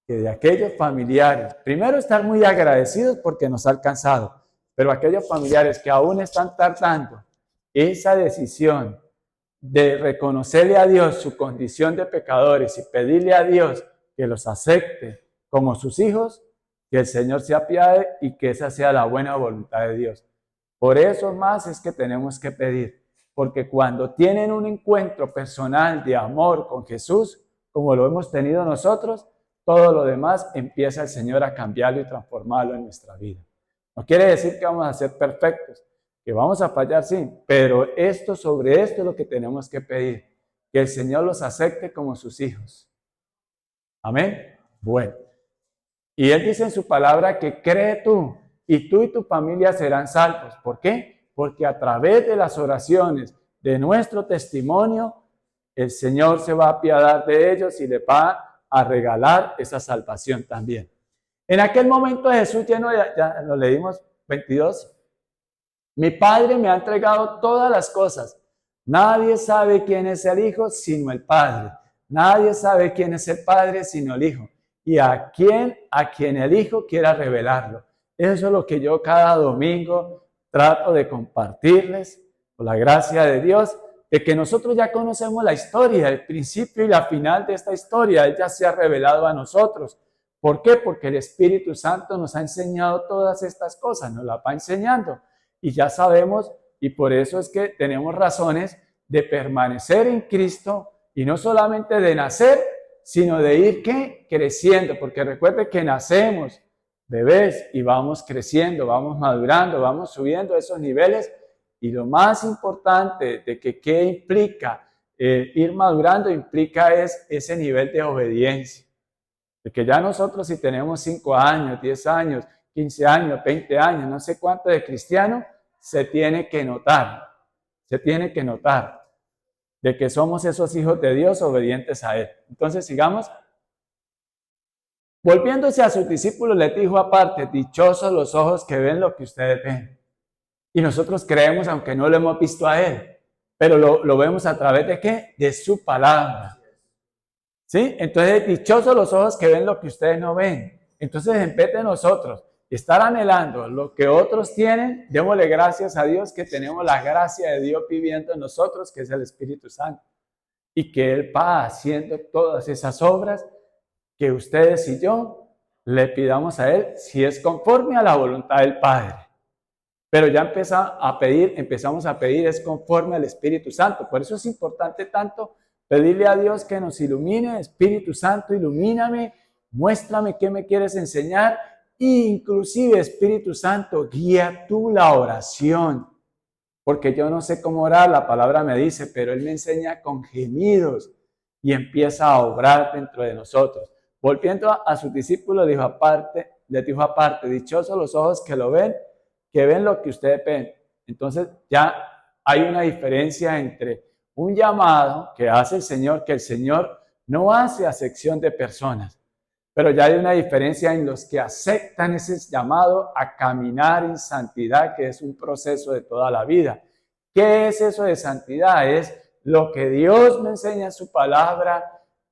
que de aquellos familiares, primero estar muy agradecidos porque nos ha alcanzado, pero aquellos familiares que aún están tardando esa decisión de reconocerle a Dios su condición de pecadores y pedirle a Dios que los acepte como sus hijos, que el Señor se apiade y que esa sea la buena voluntad de Dios. Por eso más es que tenemos que pedir, porque cuando tienen un encuentro personal de amor con Jesús, como lo hemos tenido nosotros, todo lo demás empieza el Señor a cambiarlo y transformarlo en nuestra vida. No quiere decir que vamos a ser perfectos, que vamos a fallar, sí, pero sobre esto es lo que tenemos que pedir, que el Señor los acepte como sus hijos. Amén. Bueno, y Él dice en su palabra que cree tú y tu familia serán salvos. ¿Por qué? Porque a través de las oraciones, de nuestro testimonio, el Señor se va a apiadar de ellos y le va a regalar esa salvación también. En aquel momento Jesús lleno, ya lo leímos 22, mi Padre me ha entregado todas las cosas. Nadie sabe quién es el Hijo sino el Padre. Nadie sabe quién es el Padre sino el Hijo. Y a quien el Hijo quiera revelarlo. Eso es lo que yo cada domingo trato de compartirles, por la gracia de Dios, de que nosotros ya conocemos la historia, el principio y la final de esta historia. Él ya se ha revelado a nosotros. ¿Por qué? Porque el Espíritu Santo nos ha enseñado todas estas cosas, nos las va enseñando. Y ya sabemos, y por eso es que tenemos razones de permanecer en Cristo y no solamente de nacer, sino de ir ¿qué? Creciendo, porque recuerde que nacemos bebés y vamos creciendo, vamos madurando, vamos subiendo esos niveles. Y lo más importante de que qué implica ir madurando, implica es ese nivel de obediencia. De que ya nosotros si tenemos 5 años, 10 años, 15 años, 20 años, no sé cuánto de cristiano, se tiene que notar de que somos esos hijos de Dios obedientes a Él. Entonces sigamos. Volviéndose a sus discípulos, les dijo aparte, dichosos los ojos que ven lo que ustedes ven. Y nosotros creemos, aunque no lo hemos visto a Él, pero lo vemos a través de ¿qué? De su palabra. ¿Sí? Entonces, dichosos los ojos que ven lo que ustedes no ven. Entonces, en vez de nosotros estar anhelando lo que otros tienen, démosle gracias a Dios que tenemos la gracia de Dios viviendo en nosotros, que es el Espíritu Santo. Y que Él va haciendo todas esas obras que ustedes y yo le pidamos a Él, si es conforme a la voluntad del Padre. Pero ya empezamos a pedir es conforme al Espíritu Santo. Por eso es importante tanto pedirle a Dios que nos ilumine. Espíritu Santo, ilumíname, muéstrame qué me quieres enseñar. E inclusive, Espíritu Santo, guía tú la oración. Porque yo no sé cómo orar, la palabra me dice, pero Él me enseña con gemidos y empieza a obrar dentro de nosotros. Volviendo a sus discípulos, les dijo aparte, dichosos los ojos que lo ven, que ven lo que ustedes ven. Entonces ya hay una diferencia entre un llamado que hace el Señor, que el Señor no hace acepción de personas, pero ya hay una diferencia en los que aceptan ese llamado a caminar en santidad, que es un proceso de toda la vida. ¿Qué es eso de santidad? Es lo que Dios me enseña en su palabra.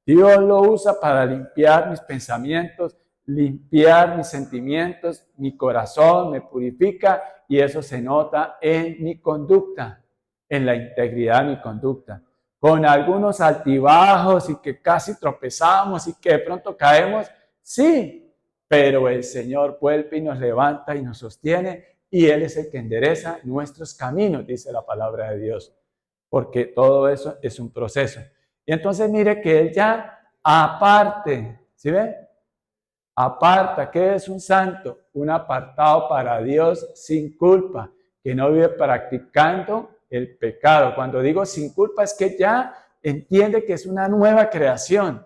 Dios lo usa para limpiar mis pensamientos, limpiar mis sentimientos, mi corazón me purifica y eso se nota en mi conducta, en la integridad de mi conducta. Con algunos altibajos y que casi tropezamos y que de pronto caemos, sí, pero el Señor vuelve y nos levanta y nos sostiene y Él es el que endereza nuestros caminos, dice la palabra de Dios, porque todo eso es un proceso. Y entonces mire que Él ya aparte, ¿sí ve? Aparta, ¿qué es un santo? Un apartado para Dios sin culpa, que no vive practicando el pecado. Cuando digo sin culpa es que ya entiende que es una nueva creación,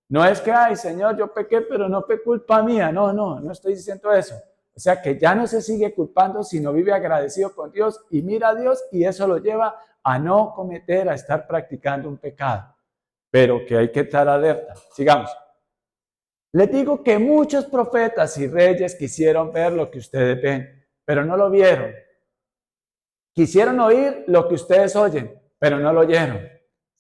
No es que, ay, Señor, yo pequé, pero no fue culpa mía. No estoy diciendo eso. O sea, que ya no se sigue culpando, sino vive agradecido con Dios y mira a Dios y eso lo lleva a no cometer, a estar practicando un pecado. Pero que hay que estar alerta. Sigamos. Les digo que muchos profetas y reyes quisieron ver lo que ustedes ven, pero no lo vieron. Quisieron oír lo que ustedes oyen, pero no lo oyeron.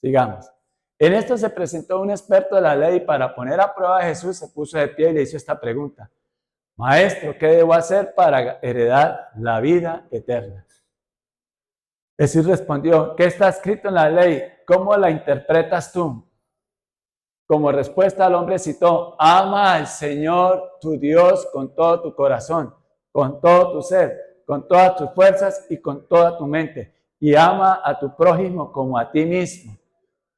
Sigamos. En esto se presentó un experto de la ley para poner a prueba a Jesús, se puso de pie y le hizo esta pregunta. Maestro, ¿qué debo hacer para heredar la vida eterna? Jesús respondió, ¿qué está escrito en la ley? ¿Cómo la interpretas tú? Como respuesta, el hombre citó, ama al Señor tu Dios con todo tu corazón, con todo tu ser, con todas tus fuerzas y con toda tu mente, y ama a tu prójimo como a ti mismo.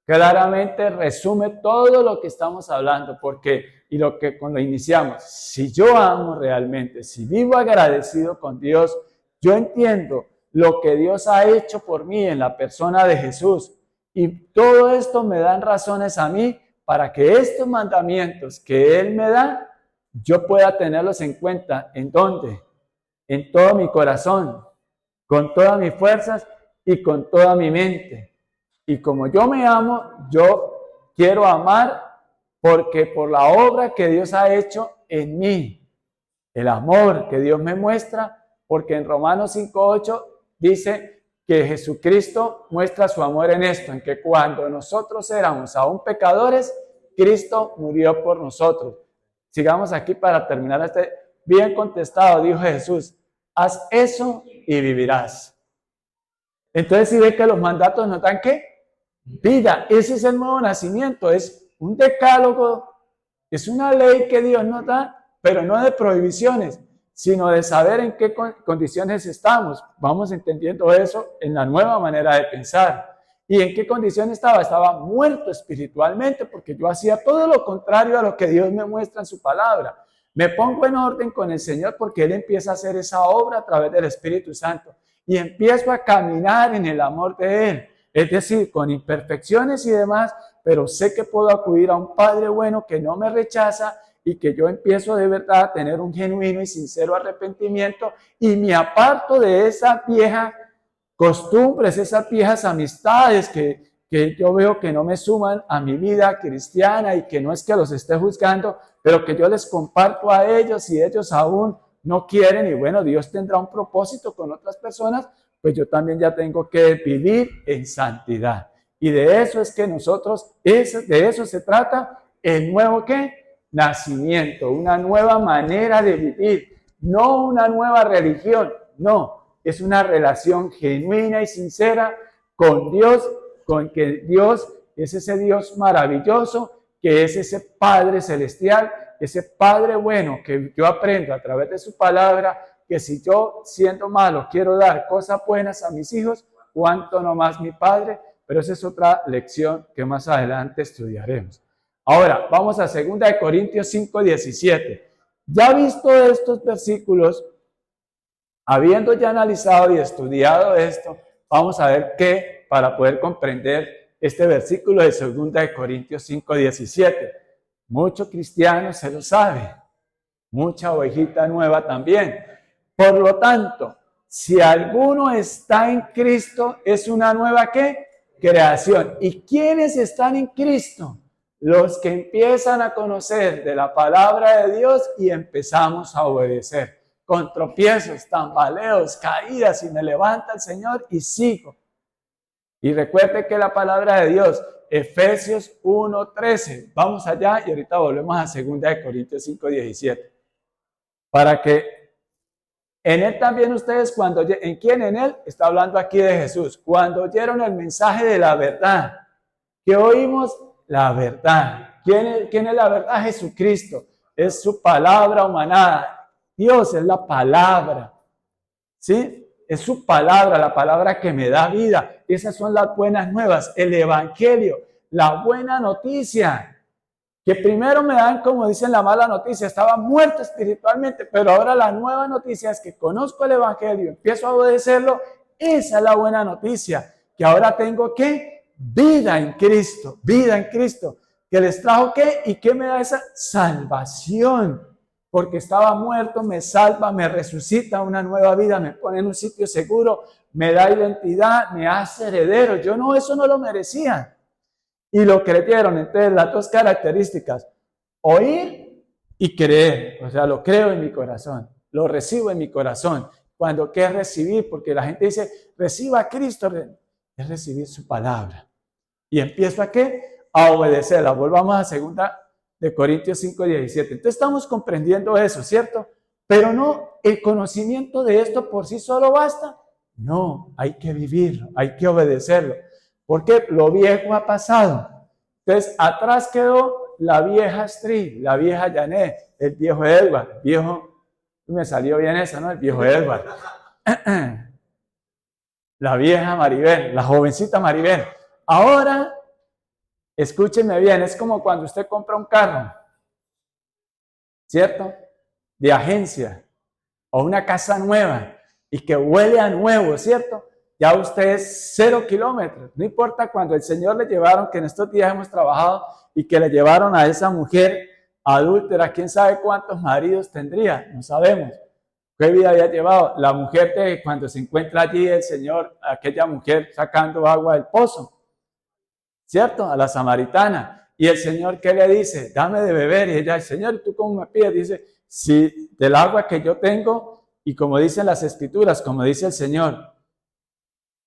Claramente resume todo lo que estamos hablando, porque, y lo que cuando iniciamos, si yo amo realmente, si vivo agradecido con Dios, yo entiendo lo que Dios ha hecho por mí en la persona de Jesús, y todo esto me dan razones a mí para que estos mandamientos que Él me da, yo pueda tenerlos en cuenta. ¿En dónde? En todo mi corazón, con todas mis fuerzas y con toda mi mente. Y como yo me amo, yo quiero amar porque por la obra que Dios ha hecho en mí, el amor que Dios me muestra, porque en Romanos 5:8 dice que Jesucristo muestra su amor en esto, en que cuando nosotros éramos aún pecadores, Cristo murió por nosotros. Sigamos aquí para terminar este bien contestado, dijo Jesús, haz eso y vivirás. Entonces, si ve que los mandatos nos dan ¿qué? Vida. Ese es el nuevo nacimiento, es un decálogo, es una ley que Dios nos da, pero no de prohibiciones, sino de saber en qué condiciones estamos. Vamos entendiendo eso en la nueva manera de pensar. ¿Y en qué condición estaba? Estaba muerto espiritualmente porque yo hacía todo lo contrario a lo que Dios me muestra en su palabra. Me pongo en orden con el Señor porque Él empieza a hacer esa obra a través del Espíritu Santo y empiezo a caminar en el amor de Él. Es decir, con imperfecciones y demás, pero sé que puedo acudir a un Padre bueno que no me rechaza y que yo empiezo de verdad a tener un genuino y sincero arrepentimiento y me aparto de esa vieja costumbres, esas viejas amistades que yo veo que no me suman a mi vida cristiana y que no es que los esté juzgando, pero que yo les comparto a ellos y ellos aún no quieren y bueno, Dios tendrá un propósito con otras personas, pues yo también ya tengo que vivir en santidad. Y de eso es que nosotros, de eso se trata el nuevo ¿qué? Nacimiento, una nueva manera de vivir, no una nueva religión, no. Es una relación genuina y sincera con Dios, con que Dios es ese Dios maravilloso, que es ese Padre celestial, ese Padre bueno que yo aprendo a través de su palabra, que si yo siendo malo quiero dar cosas buenas a mis hijos, cuánto no más mi Padre, pero esa es otra lección que más adelante estudiaremos. Ahora, vamos a 2 Corintios 5:17. Ya visto estos versículos, habiendo ya analizado y estudiado esto, vamos a ver qué para poder comprender este versículo de 2 Corintios 5:17. Muchos cristianos se lo saben, mucha ovejita nueva también. Por lo tanto, si alguno está en Cristo, es una nueva ¿qué? Creación. ¿Y quiénes están en Cristo? Los que empiezan a conocer de la palabra de Dios y empezamos a obedecer. Con tropiezos, tambaleos, caídas, y me levanta el Señor y sigo. Y recuerde que la palabra de Dios, Efesios 1:13, vamos allá y ahorita volvemos a 2 Corintios 5:17. Para que en Él también ustedes, ¿en quién? En Él, está hablando aquí de Jesús. Cuando oyeron el mensaje de la verdad, que oímos la verdad. ¿Quién es la verdad? Jesucristo. Es su palabra humanada. Dios es la palabra, ¿sí? Es su palabra, la palabra que me da vida. Esas son las buenas nuevas, el evangelio, la buena noticia. Que primero me dan, como dicen, la mala noticia. Estaba muerto espiritualmente, pero ahora la nueva noticia es que conozco el evangelio, empiezo a obedecerlo. Esa es la buena noticia. Que ahora tengo, ¿qué? Vida en Cristo, vida en Cristo. que les trajo ¿qué? ¿Y qué me da esa salvación? Porque estaba muerto, me salva, me resucita una nueva vida, me pone en un sitio seguro, me da identidad, me hace heredero. Yo no, eso no lo merecía. Y lo creyeron. Entonces, las dos características, oír y creer. O sea, lo creo en mi corazón, lo recibo en mi corazón. Cuando, ¿qué es recibir? Porque la gente dice, reciba a Cristo, es recibir su palabra. Y empiezo a ¿qué? A obedecerla. Volvamos a 2 Corintios 5:17. Entonces estamos comprendiendo eso, ¿cierto? Pero no, el conocimiento de esto por sí solo basta. No, hay que vivirlo, hay que obedecerlo. Porque lo viejo ha pasado. Entonces, atrás quedó la vieja Astrid, la vieja Janet, el viejo Edward, me salió bien esa, ¿no? El viejo Edward. La vieja Maribel, la jovencita Maribel. Ahora, escúcheme bien, es como cuando usted compra un carro, ¿cierto? De agencia, o una casa nueva, y que huele a nuevo, ¿cierto? Ya usted es 0 kilómetros. No importa cuando el Señor le llevaron, que en estos días hemos trabajado, y que le llevaron a esa mujer adúltera, quién sabe cuántos maridos tendría, no sabemos. ¿Qué vida había llevado? La mujer de cuando se encuentra allí el Señor, aquella mujer sacando agua del pozo, ¿cierto? A la samaritana. Y el Señor, ¿qué le dice? Dame de beber. Y ella, el Señor, ¿tú cómo me pides? Dice, si del agua que yo tengo, y como dicen las Escrituras, como dice el Señor,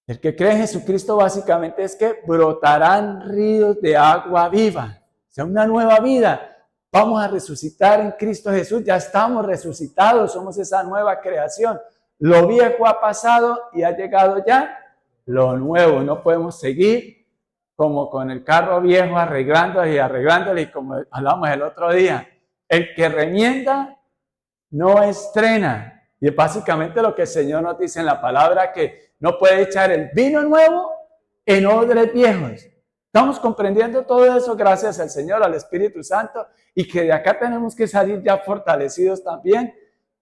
el que cree en Jesucristo básicamente es que brotarán ríos de agua viva. O sea, una nueva vida. Vamos a resucitar en Cristo Jesús. Ya estamos resucitados, somos esa nueva creación. Lo viejo ha pasado y ha llegado ya lo nuevo. No podemos seguir como con el carro viejo arreglándole, y como hablamos el otro día, el que remienda no estrena. Y es básicamente lo que el Señor nos dice en la palabra, que no puede echar el vino nuevo en odres viejos. Estamos comprendiendo todo eso gracias al Señor, al Espíritu Santo, y que de acá tenemos que salir ya fortalecidos también.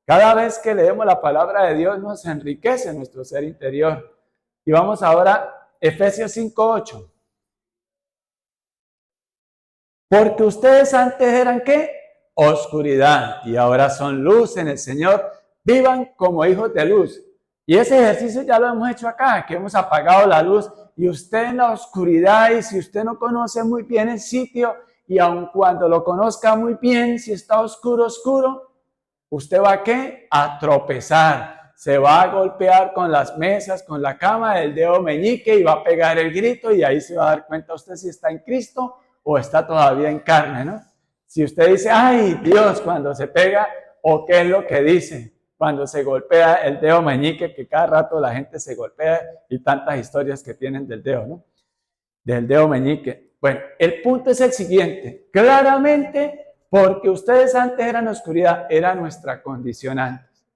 Cada vez que leemos la palabra de Dios nos enriquece nuestro ser interior. Y vamos ahora a Efesios 5:8. Porque ustedes antes eran ¿qué? Oscuridad, y ahora son luz en el Señor. Vivan como hijos de luz. Y ese ejercicio ya lo hemos hecho acá, que hemos apagado la luz, y usted en la oscuridad, y si usted no conoce muy bien el sitio, y aun cuando lo conozca muy bien, si está oscuro, usted va ¿a qué? A tropezar. Se va a golpear con las mesas, con la cama, el dedo meñique, y va a pegar el grito, y ahí se va a dar cuenta usted si está en Cristo o está todavía en carne, ¿no? Si usted dice, ay, Dios, cuando se pega, o qué es lo que dice cuando se golpea el dedo meñique, que cada rato la gente se golpea, y tantas historias que tienen del dedo, ¿no? Del dedo meñique. Bueno, el punto es el siguiente. Claramente, porque ustedes antes eran oscuridad, era nuestra condición antes.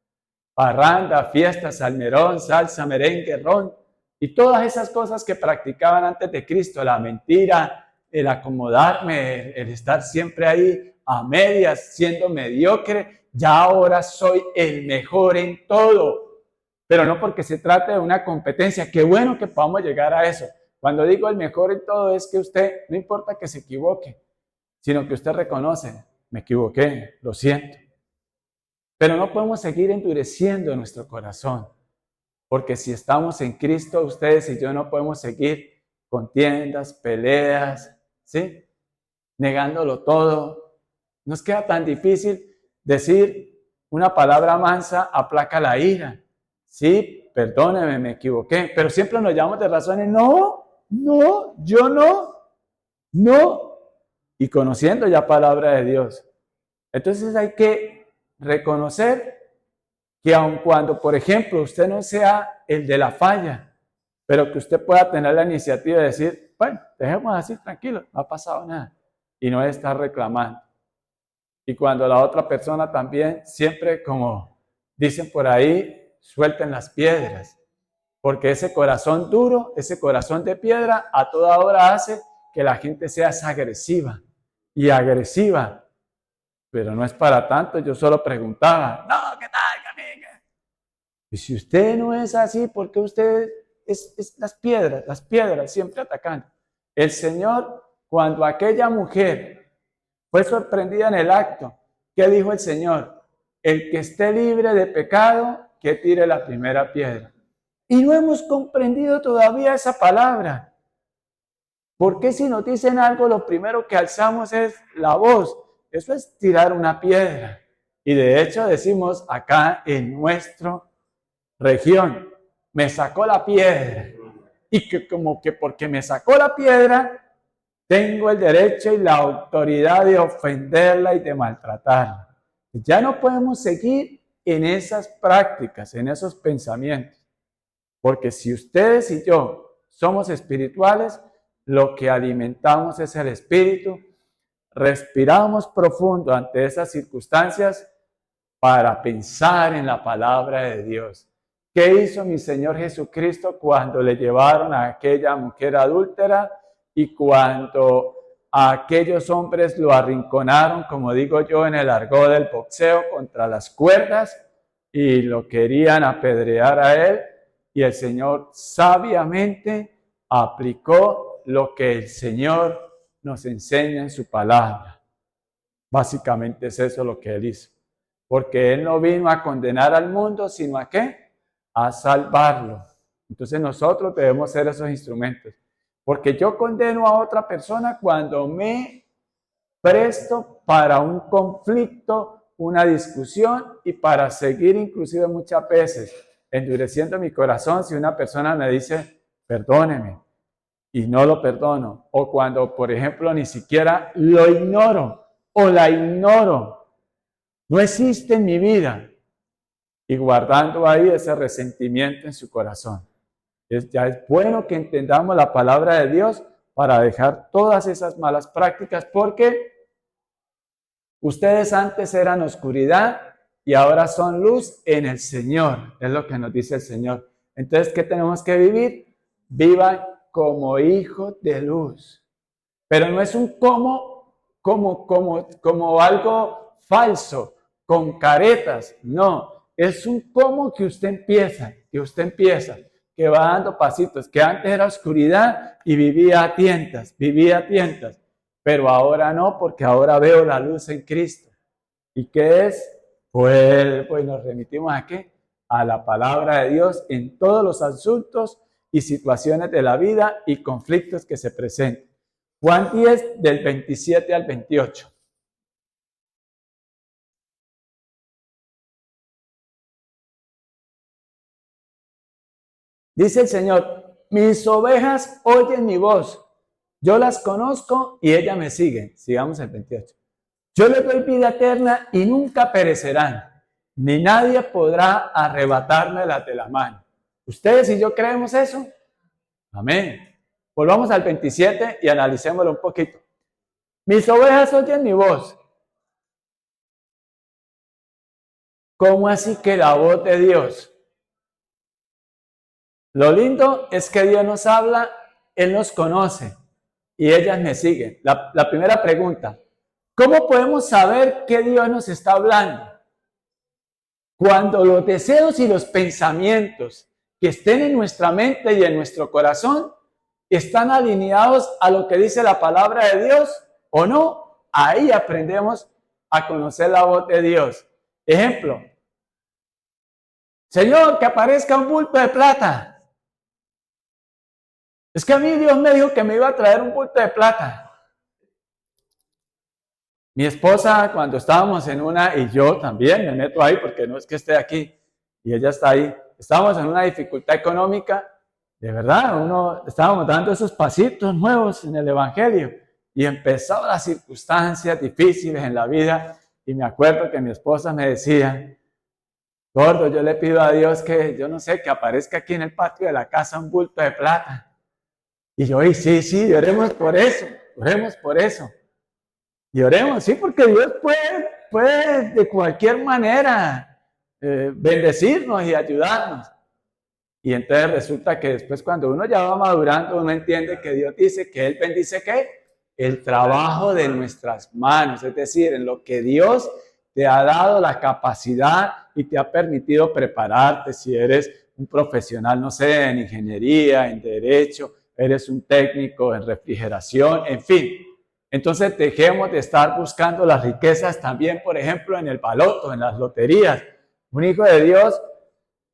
Parranda, fiesta, salmerón, salsa, merengue, ron, y todas esas cosas que practicaban antes de Cristo, la mentira, el acomodarme, el estar siempre ahí a medias, siendo mediocre. Ya ahora soy el mejor en todo, pero no porque se trate de una competencia. Qué bueno que podamos llegar a eso. Cuando digo el mejor en todo es que usted, no importa que se equivoque, sino que usted reconoce, me equivoqué, lo siento. Pero no podemos seguir endureciendo nuestro corazón, porque si estamos en Cristo, ustedes y yo no podemos seguir contiendas, peleas, ¿sí? Negándolo todo. Nos queda tan difícil decir una palabra mansa aplaca la ira. Sí, perdóneme, me equivoqué, pero siempre nos llevamos de razones, no, yo no. Y conociendo ya palabra de Dios. Entonces hay que reconocer que aun cuando, por ejemplo, usted no sea el de la falla, pero que usted pueda tener la iniciativa de decir, bueno, dejemos así, tranquilo, no ha pasado nada, y no estar reclamando. Y cuando la otra persona también, siempre como dicen por ahí, suelten las piedras, porque ese corazón duro, ese corazón de piedra, a toda hora hace que la gente sea agresiva y agresiva. Pero no es para tanto, yo solo preguntaba, no, ¿qué tal, amiga? Y si usted no es así, ¿por qué usted es las piedras siempre atacando? El Señor, cuando aquella mujer fue sorprendida en el acto, ¿qué dijo el Señor? El que esté libre de pecado, que tire la primera piedra. Y no hemos comprendido todavía esa palabra. ¿Por qué si nos dicen algo, lo primero que alzamos es la voz? Eso es tirar una piedra. Y de hecho decimos acá en nuestra región, me sacó la piedra. Y que como que porque me sacó la piedra, tengo el derecho y la autoridad de ofenderla y de maltratarla. Ya no podemos seguir en esas prácticas, en esos pensamientos. Porque si ustedes y yo somos espirituales, lo que alimentamos es el espíritu, respiramos profundo ante esas circunstancias para pensar en la palabra de Dios. ¿Qué hizo mi Señor Jesucristo cuando le llevaron a aquella mujer adúltera y cuando a aquellos hombres lo arrinconaron, como digo yo, en el argot del boxeo contra las cuerdas y lo querían apedrear a él? Y el Señor sabiamente aplicó lo que el Señor nos enseña en su palabra. Básicamente es eso lo que Él hizo. Porque Él no vino a condenar al mundo, sino ¿a qué? A salvarlo. Entonces nosotros debemos ser esos instrumentos. Porque yo condeno a otra persona cuando me presto para un conflicto, una discusión y para seguir inclusive muchas veces endureciendo mi corazón si una persona me dice, perdóneme, y no lo perdono. O cuando, por ejemplo, ni siquiera lo ignoro o la ignoro. No existe en mi vida. Y guardando ahí ese resentimiento en su corazón. Ya es bueno que entendamos la palabra de Dios para dejar todas esas malas prácticas, porque ustedes antes eran oscuridad y ahora son luz en el Señor. Es lo que nos dice el Señor. Entonces, ¿qué tenemos que vivir? Vivan como hijos de luz. Pero no es un como algo falso, con caretas. No, es un cómo que usted empieza, que va dando pasitos, que antes era oscuridad y vivía a tientas. Pero ahora no, porque ahora veo la luz en Cristo. ¿Y qué es? Pues nos remitimos ¿a qué? A la palabra de Dios en todos los asuntos y situaciones de la vida y conflictos que se presenten. Juan 10, del 27 al 28. Dice el Señor, mis ovejas oyen mi voz, yo las conozco y ellas me siguen. Sigamos el 28. Yo les doy vida eterna y nunca perecerán, ni nadie podrá arrebatármelas de la mano. ¿Ustedes y yo creemos eso? Amén. Volvamos al 27 y analicémoslo un poquito. Mis ovejas oyen mi voz. ¿Cómo así que la voz de Dios? Lo lindo es que Dios nos habla, Él nos conoce y ellas me siguen. La primera pregunta, ¿cómo podemos saber que Dios nos está hablando? Cuando los deseos y los pensamientos que estén en nuestra mente y en nuestro corazón están alineados a lo que dice la palabra de Dios o no, ahí aprendemos a conocer la voz de Dios. Ejemplo, Señor, que aparezca un bulto de plata. Es que a mí Dios me dijo que me iba a traer un bulto de plata. Mi esposa, cuando estábamos en una, y yo también me meto ahí porque no es que esté aquí, y ella está ahí, estábamos en una dificultad económica, de verdad, estábamos dando esos pasitos nuevos en el Evangelio, y empezaron las circunstancias difíciles en la vida, y me acuerdo que mi esposa me decía, gordo, yo le pido a Dios que, yo no sé, que aparezca aquí en el patio de la casa un bulto de plata. Y yo, y sí, oremos por eso. Y oremos, sí, porque Dios puede de cualquier manera bendecirnos y ayudarnos. Y entonces resulta que después cuando uno ya va madurando, uno entiende que Dios dice que Él bendice ¿qué? El trabajo de nuestras manos, es decir, en lo que Dios te ha dado la capacidad y te ha permitido prepararte, si eres un profesional, no sé, en ingeniería, en derecho, eres un técnico en refrigeración, en fin. Entonces dejemos de estar buscando las riquezas también, por ejemplo, en el baloto, en las loterías. Un hijo de Dios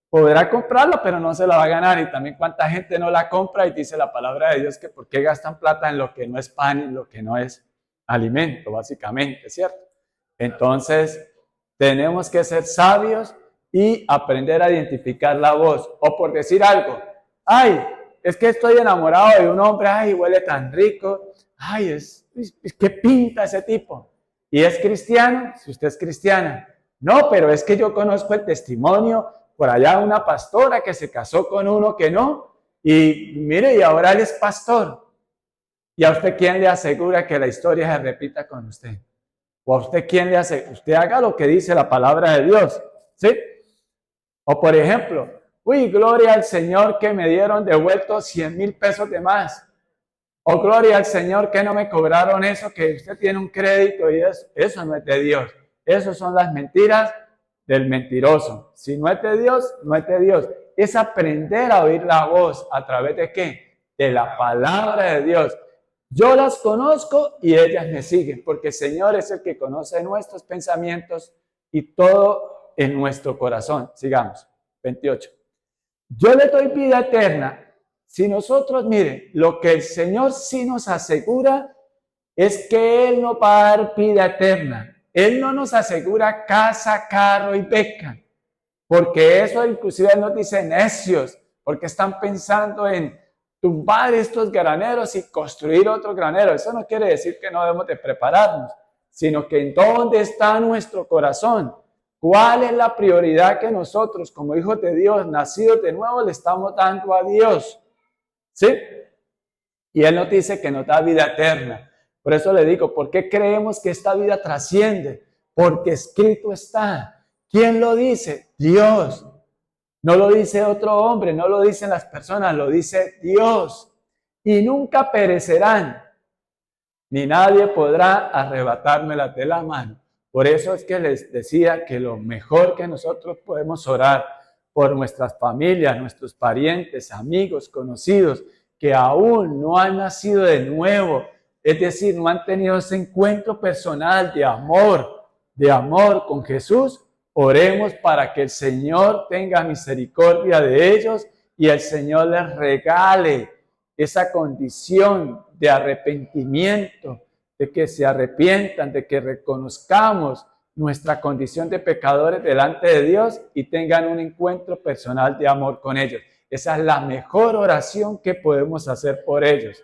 podrá comprarlo, pero no se la va a ganar. Y también cuánta gente no la compra y dice la palabra de Dios que por qué gastan plata en lo que no es pan, en lo que no es alimento, básicamente, ¿cierto? Entonces, tenemos que ser sabios y aprender a identificar la voz. O por decir algo, ay, es que estoy enamorado de un hombre, ay, huele tan rico, ay, es que pinta ese tipo. ¿Y es cristiano? Si usted es cristiana. No, pero es que yo conozco el testimonio por allá, una pastora que se casó con uno que no, y mire, y ahora él es pastor. ¿Y a usted quién le asegura que la historia se repita con usted? ¿O a usted quién le asegura? Usted haga lo que dice la palabra de Dios, ¿sí? O por ejemplo, uy, gloria al Señor que me dieron devueltos 100,000 pesos de más. O gloria al Señor que no me cobraron eso, que usted tiene un crédito y eso no es de Dios. Esas son las mentiras del mentiroso. Si no es de Dios, no es de Dios. Es aprender a oír la voz a través de ¿qué? De la palabra de Dios. Yo las conozco y ellas me siguen, porque el Señor es el que conoce nuestros pensamientos y todo en nuestro corazón. Sigamos, 28. Yo le doy vida eterna. Si nosotros, mire, lo que el Señor sí nos asegura es que Él nos va a dar vida eterna. Él no nos asegura casa, carro y beca, porque eso inclusive nos dice necios, porque están pensando en tumbar estos graneros y construir otro granero. Eso no quiere decir que no debemos de prepararnos, sino que en dónde está nuestro corazón. ¿Cuál es la prioridad que nosotros, como hijos de Dios, nacidos de nuevo, le estamos dando a Dios? ¿Sí? Y Él nos dice que nos da vida eterna. Por eso le digo, ¿por qué creemos que esta vida trasciende? Porque escrito está. ¿Quién lo dice? Dios. No lo dice otro hombre, no lo dicen las personas, lo dice Dios. Y nunca perecerán, ni nadie podrá arrebatármelas de la mano. Por eso es que les decía que lo mejor que nosotros podemos orar por nuestras familias, nuestros parientes, amigos, conocidos, que aún no han nacido de nuevo, es decir, no han tenido ese encuentro personal de amor con Jesús. Oremos para que el Señor tenga misericordia de ellos y el Señor les regale esa condición de arrepentimiento, de que se arrepientan, de que reconozcamos nuestra condición de pecadores delante de Dios y tengan un encuentro personal de amor con ellos. Esa es la mejor oración que podemos hacer por ellos.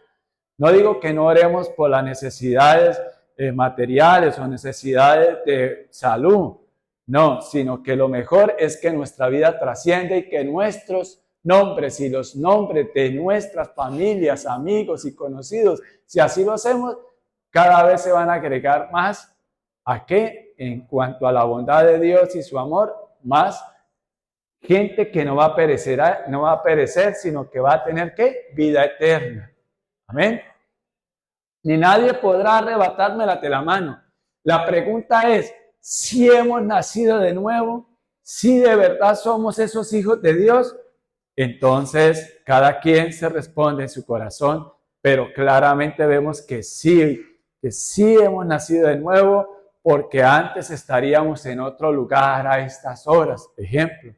No digo que no oremos por las necesidades materiales o necesidades de salud, no, sino que lo mejor es que nuestra vida trasciende y que nuestros nombres y los nombres de nuestras familias, amigos y conocidos, si así lo hacemos, cada vez se van a agregar más a qué, en cuanto a la bondad de Dios y su amor, más gente que no va a perecer, sino que va a tener ¿qué? Vida eterna. Amén. Ni nadie podrá arrebatármela de la mano. La pregunta es, si hemos nacido de nuevo, si de verdad somos esos hijos de Dios, entonces cada quien se responde en su corazón, pero claramente vemos que sí hemos nacido de nuevo, porque antes estaríamos en otro lugar a estas horas. Ejemplo,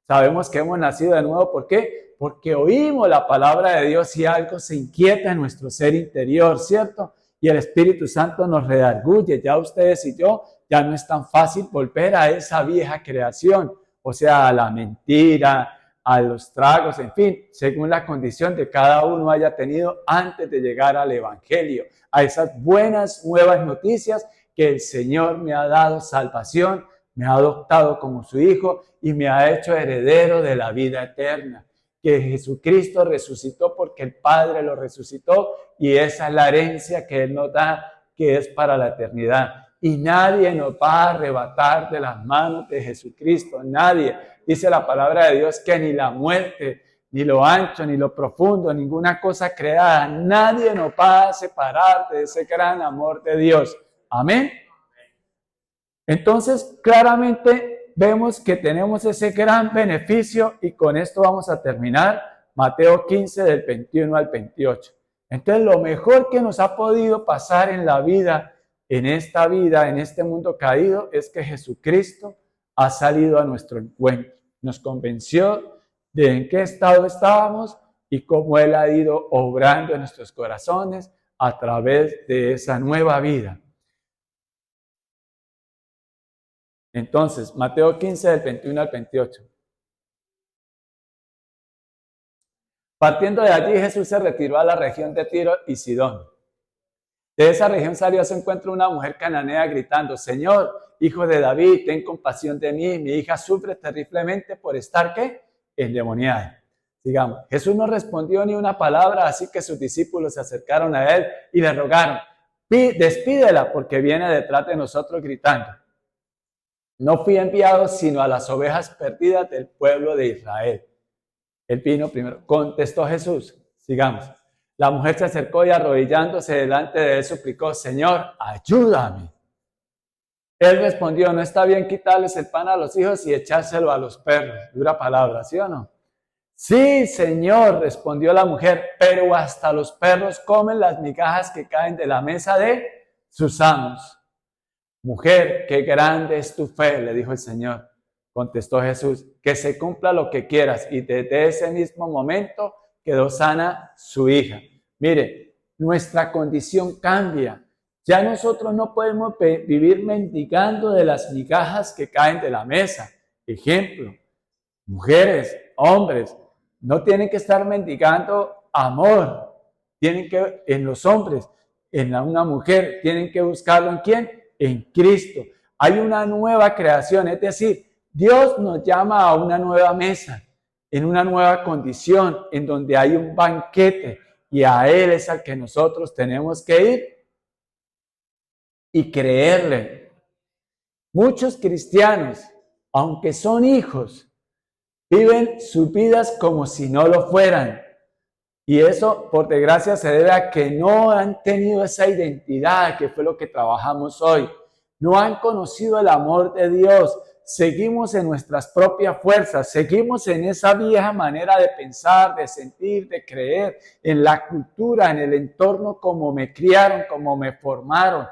sabemos que hemos nacido de nuevo, ¿por qué? Porque oímos la palabra de Dios y algo se inquieta en nuestro ser interior, ¿cierto? Y el Espíritu Santo nos redarguye. Ya ustedes y yo, ya no es tan fácil volver a esa vieja creación, o sea, a la mentira, a los tragos, en fin, según la condición de cada uno haya tenido antes de llegar al Evangelio, a esas buenas nuevas noticias que el Señor me ha dado salvación, me ha adoptado como su hijo y me ha hecho heredero de la vida eterna. Que Jesucristo resucitó porque el Padre lo resucitó y esa es la herencia que Él nos da, que es para la eternidad. Y nadie nos va a arrebatar de las manos de Jesucristo, nadie. Dice la palabra de Dios que ni la muerte, ni lo ancho, ni lo profundo, ninguna cosa creada, nadie nos va a separar de ese gran amor de Dios. Amén. Entonces, claramente vemos que tenemos ese gran beneficio y con esto vamos a terminar Mateo 15 del 21 al 28. Entonces, lo mejor que nos ha podido pasar en la vida, en este mundo caído, es que Jesucristo ha salido a nuestro encuentro. Nos convenció de en qué estado estábamos y cómo Él ha ido obrando en nuestros corazones a través de esa nueva vida. Entonces, Mateo 15 del 21 al 28. Partiendo de allí, Jesús se retiró a la región de Tiro y Sidón. De esa región salió a su encuentro una mujer cananea gritando: Señor, hijo de David, ten compasión de mí, mi hija sufre terriblemente por estar, ¿qué? Endemoniada. Digamos, Jesús no respondió ni una palabra, así que sus discípulos se acercaron a él y le rogaron: despídela, porque viene detrás de nosotros gritando. No fui enviado sino a las ovejas perdidas del pueblo de Israel. Él vino primero. Contestó Jesús. Sigamos. La mujer se acercó y arrodillándose delante de él suplicó: Señor, ayúdame. Él respondió: no está bien quitarles el pan a los hijos y echárselo a los perros. Dura palabra, ¿sí o no? Sí, Señor, respondió la mujer, pero hasta los perros comen las migajas que caen de la mesa de sus amos. Mujer, qué grande es tu fe, le dijo el Señor. Contestó Jesús: que se cumpla lo que quieras. Y desde ese mismo momento quedó sana su hija. Mire, nuestra condición cambia. Ya nosotros no podemos vivir mendigando de las migajas que caen de la mesa. Ejemplo, mujeres, hombres, no tienen que estar mendigando amor. Tienen que, en los hombres, en una mujer, tienen que buscarlo ¿en quién? En Cristo. Hay una nueva creación, es decir, Dios nos llama a una nueva mesa, en una nueva condición, en donde hay un banquete, y a Él es al que nosotros tenemos que ir y creerle. Muchos cristianos, aunque son hijos, viven sus vidas como si no lo fueran. Y eso, por desgracia, se debe a que no han tenido esa identidad, que fue lo que trabajamos hoy. No han conocido el amor de Dios. Seguimos en nuestras propias fuerzas, seguimos en esa vieja manera de pensar, de sentir, de creer, en la cultura, en el entorno como me criaron, como me formaron.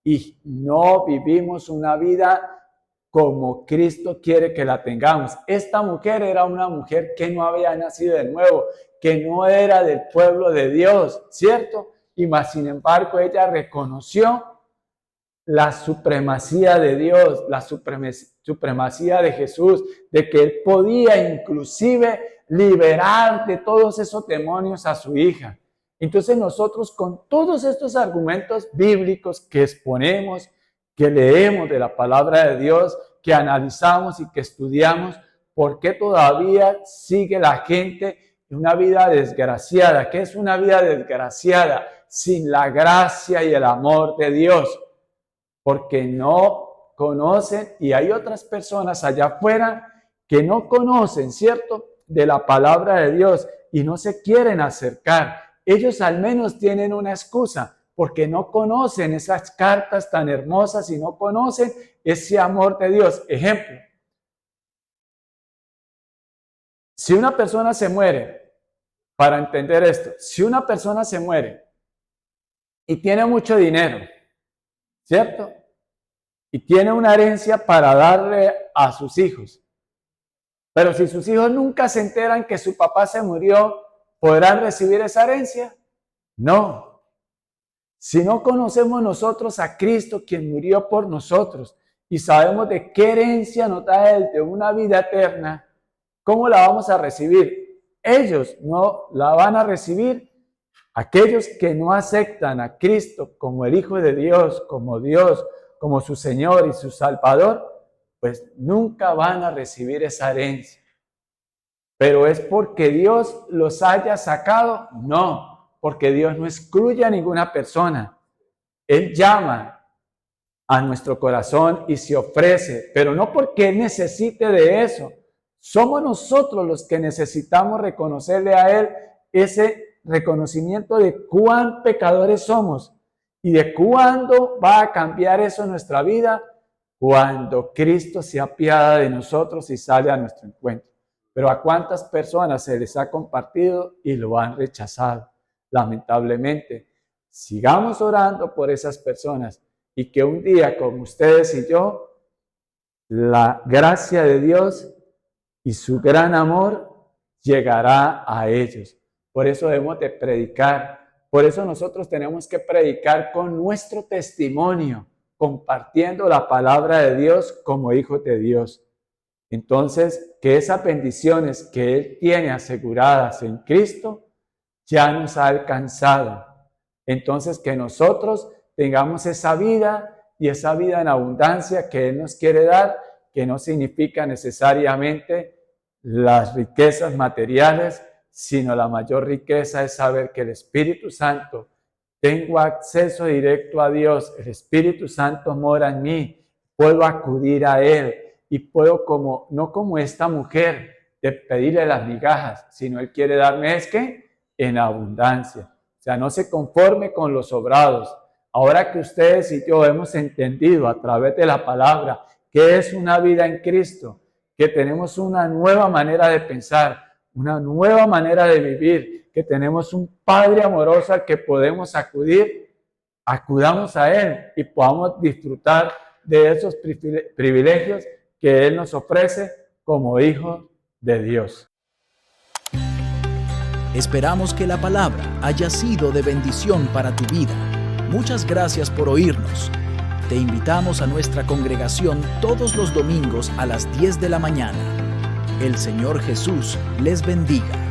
Y no vivimos una vida como Cristo quiere que la tengamos. Esta mujer era una mujer que no había nacido de nuevo, que no era del pueblo de Dios, ¿cierto? Y más sin embargo ella reconoció la supremacía de Dios, la supremacía de Jesús, de que Él podía inclusive liberar de todos esos demonios a su hija. Entonces nosotros con todos estos argumentos bíblicos que exponemos, que leemos de la palabra de Dios, que analizamos y que estudiamos, ¿por qué todavía sigue la gente en una vida desgraciada? ¿Qué es una vida desgraciada? Sin la gracia y el amor de Dios. Porque no conocen, y hay otras personas allá afuera que no conocen, ¿cierto?, de la palabra de Dios y no se quieren acercar. Ellos al menos tienen una excusa, porque no conocen esas cartas tan hermosas y no conocen ese amor de Dios. Ejemplo, si una persona se muere, para entender esto, si una persona se muere y tiene mucho dinero, ¿cierto?, y tiene una herencia para darle a sus hijos, pero si sus hijos nunca se enteran que su papá se murió, ¿podrán recibir esa herencia? No. Si no conocemos nosotros a Cristo, quien murió por nosotros, y sabemos de qué herencia nos da Él, de una vida eterna, ¿cómo la vamos a recibir? Ellos no la van a recibir. Aquellos que no aceptan a Cristo como el Hijo de Dios, como su Señor y su Salvador, pues nunca van a recibir esa herencia. ¿Pero es porque Dios los haya sacado? No, porque Dios no excluye a ninguna persona. Él llama a nuestro corazón y se ofrece, pero no porque Él necesite de eso. Somos nosotros los que necesitamos reconocerle a Él ese reconocimiento de cuán pecadores somos. ¿Y de cuándo va a cambiar eso en nuestra vida? Cuando Cristo se apiada de nosotros y sale a nuestro encuentro. pero a cuántas personas se les ha compartido y lo han rechazado, lamentablemente. Sigamos orando por esas personas y que un día, como ustedes y yo, la gracia de Dios y su gran amor llegará a ellos. Por eso debemos de predicar. Por eso nosotros tenemos que predicar con nuestro testimonio, compartiendo la palabra de Dios como hijos de Dios. Entonces, que esas bendiciones que Él tiene aseguradas en Cristo ya nos ha alcanzado. Entonces, que nosotros tengamos esa vida y esa vida en abundancia que Él nos quiere dar, que no significa necesariamente las riquezas materiales, sino la mayor riqueza es saber que el Espíritu Santo, tengo acceso directo a Dios, el Espíritu Santo mora en mí, puedo acudir a Él y puedo no como esta mujer de pedirle las migajas, sino Él quiere darme en abundancia. O sea, no se conforme con los sobrados. Ahora que ustedes y yo hemos entendido a través de la palabra que es una vida en Cristo, que tenemos una nueva manera de pensar, una nueva manera de vivir, que tenemos un Padre amoroso al que podemos acudir, acudamos a Él y podamos disfrutar de esos privilegios que Él nos ofrece como hijos de Dios. Esperamos que la palabra haya sido de bendición para tu vida. Muchas gracias por oírnos. Te invitamos a nuestra congregación todos los domingos a las 10 de la mañana. El Señor Jesús les bendiga.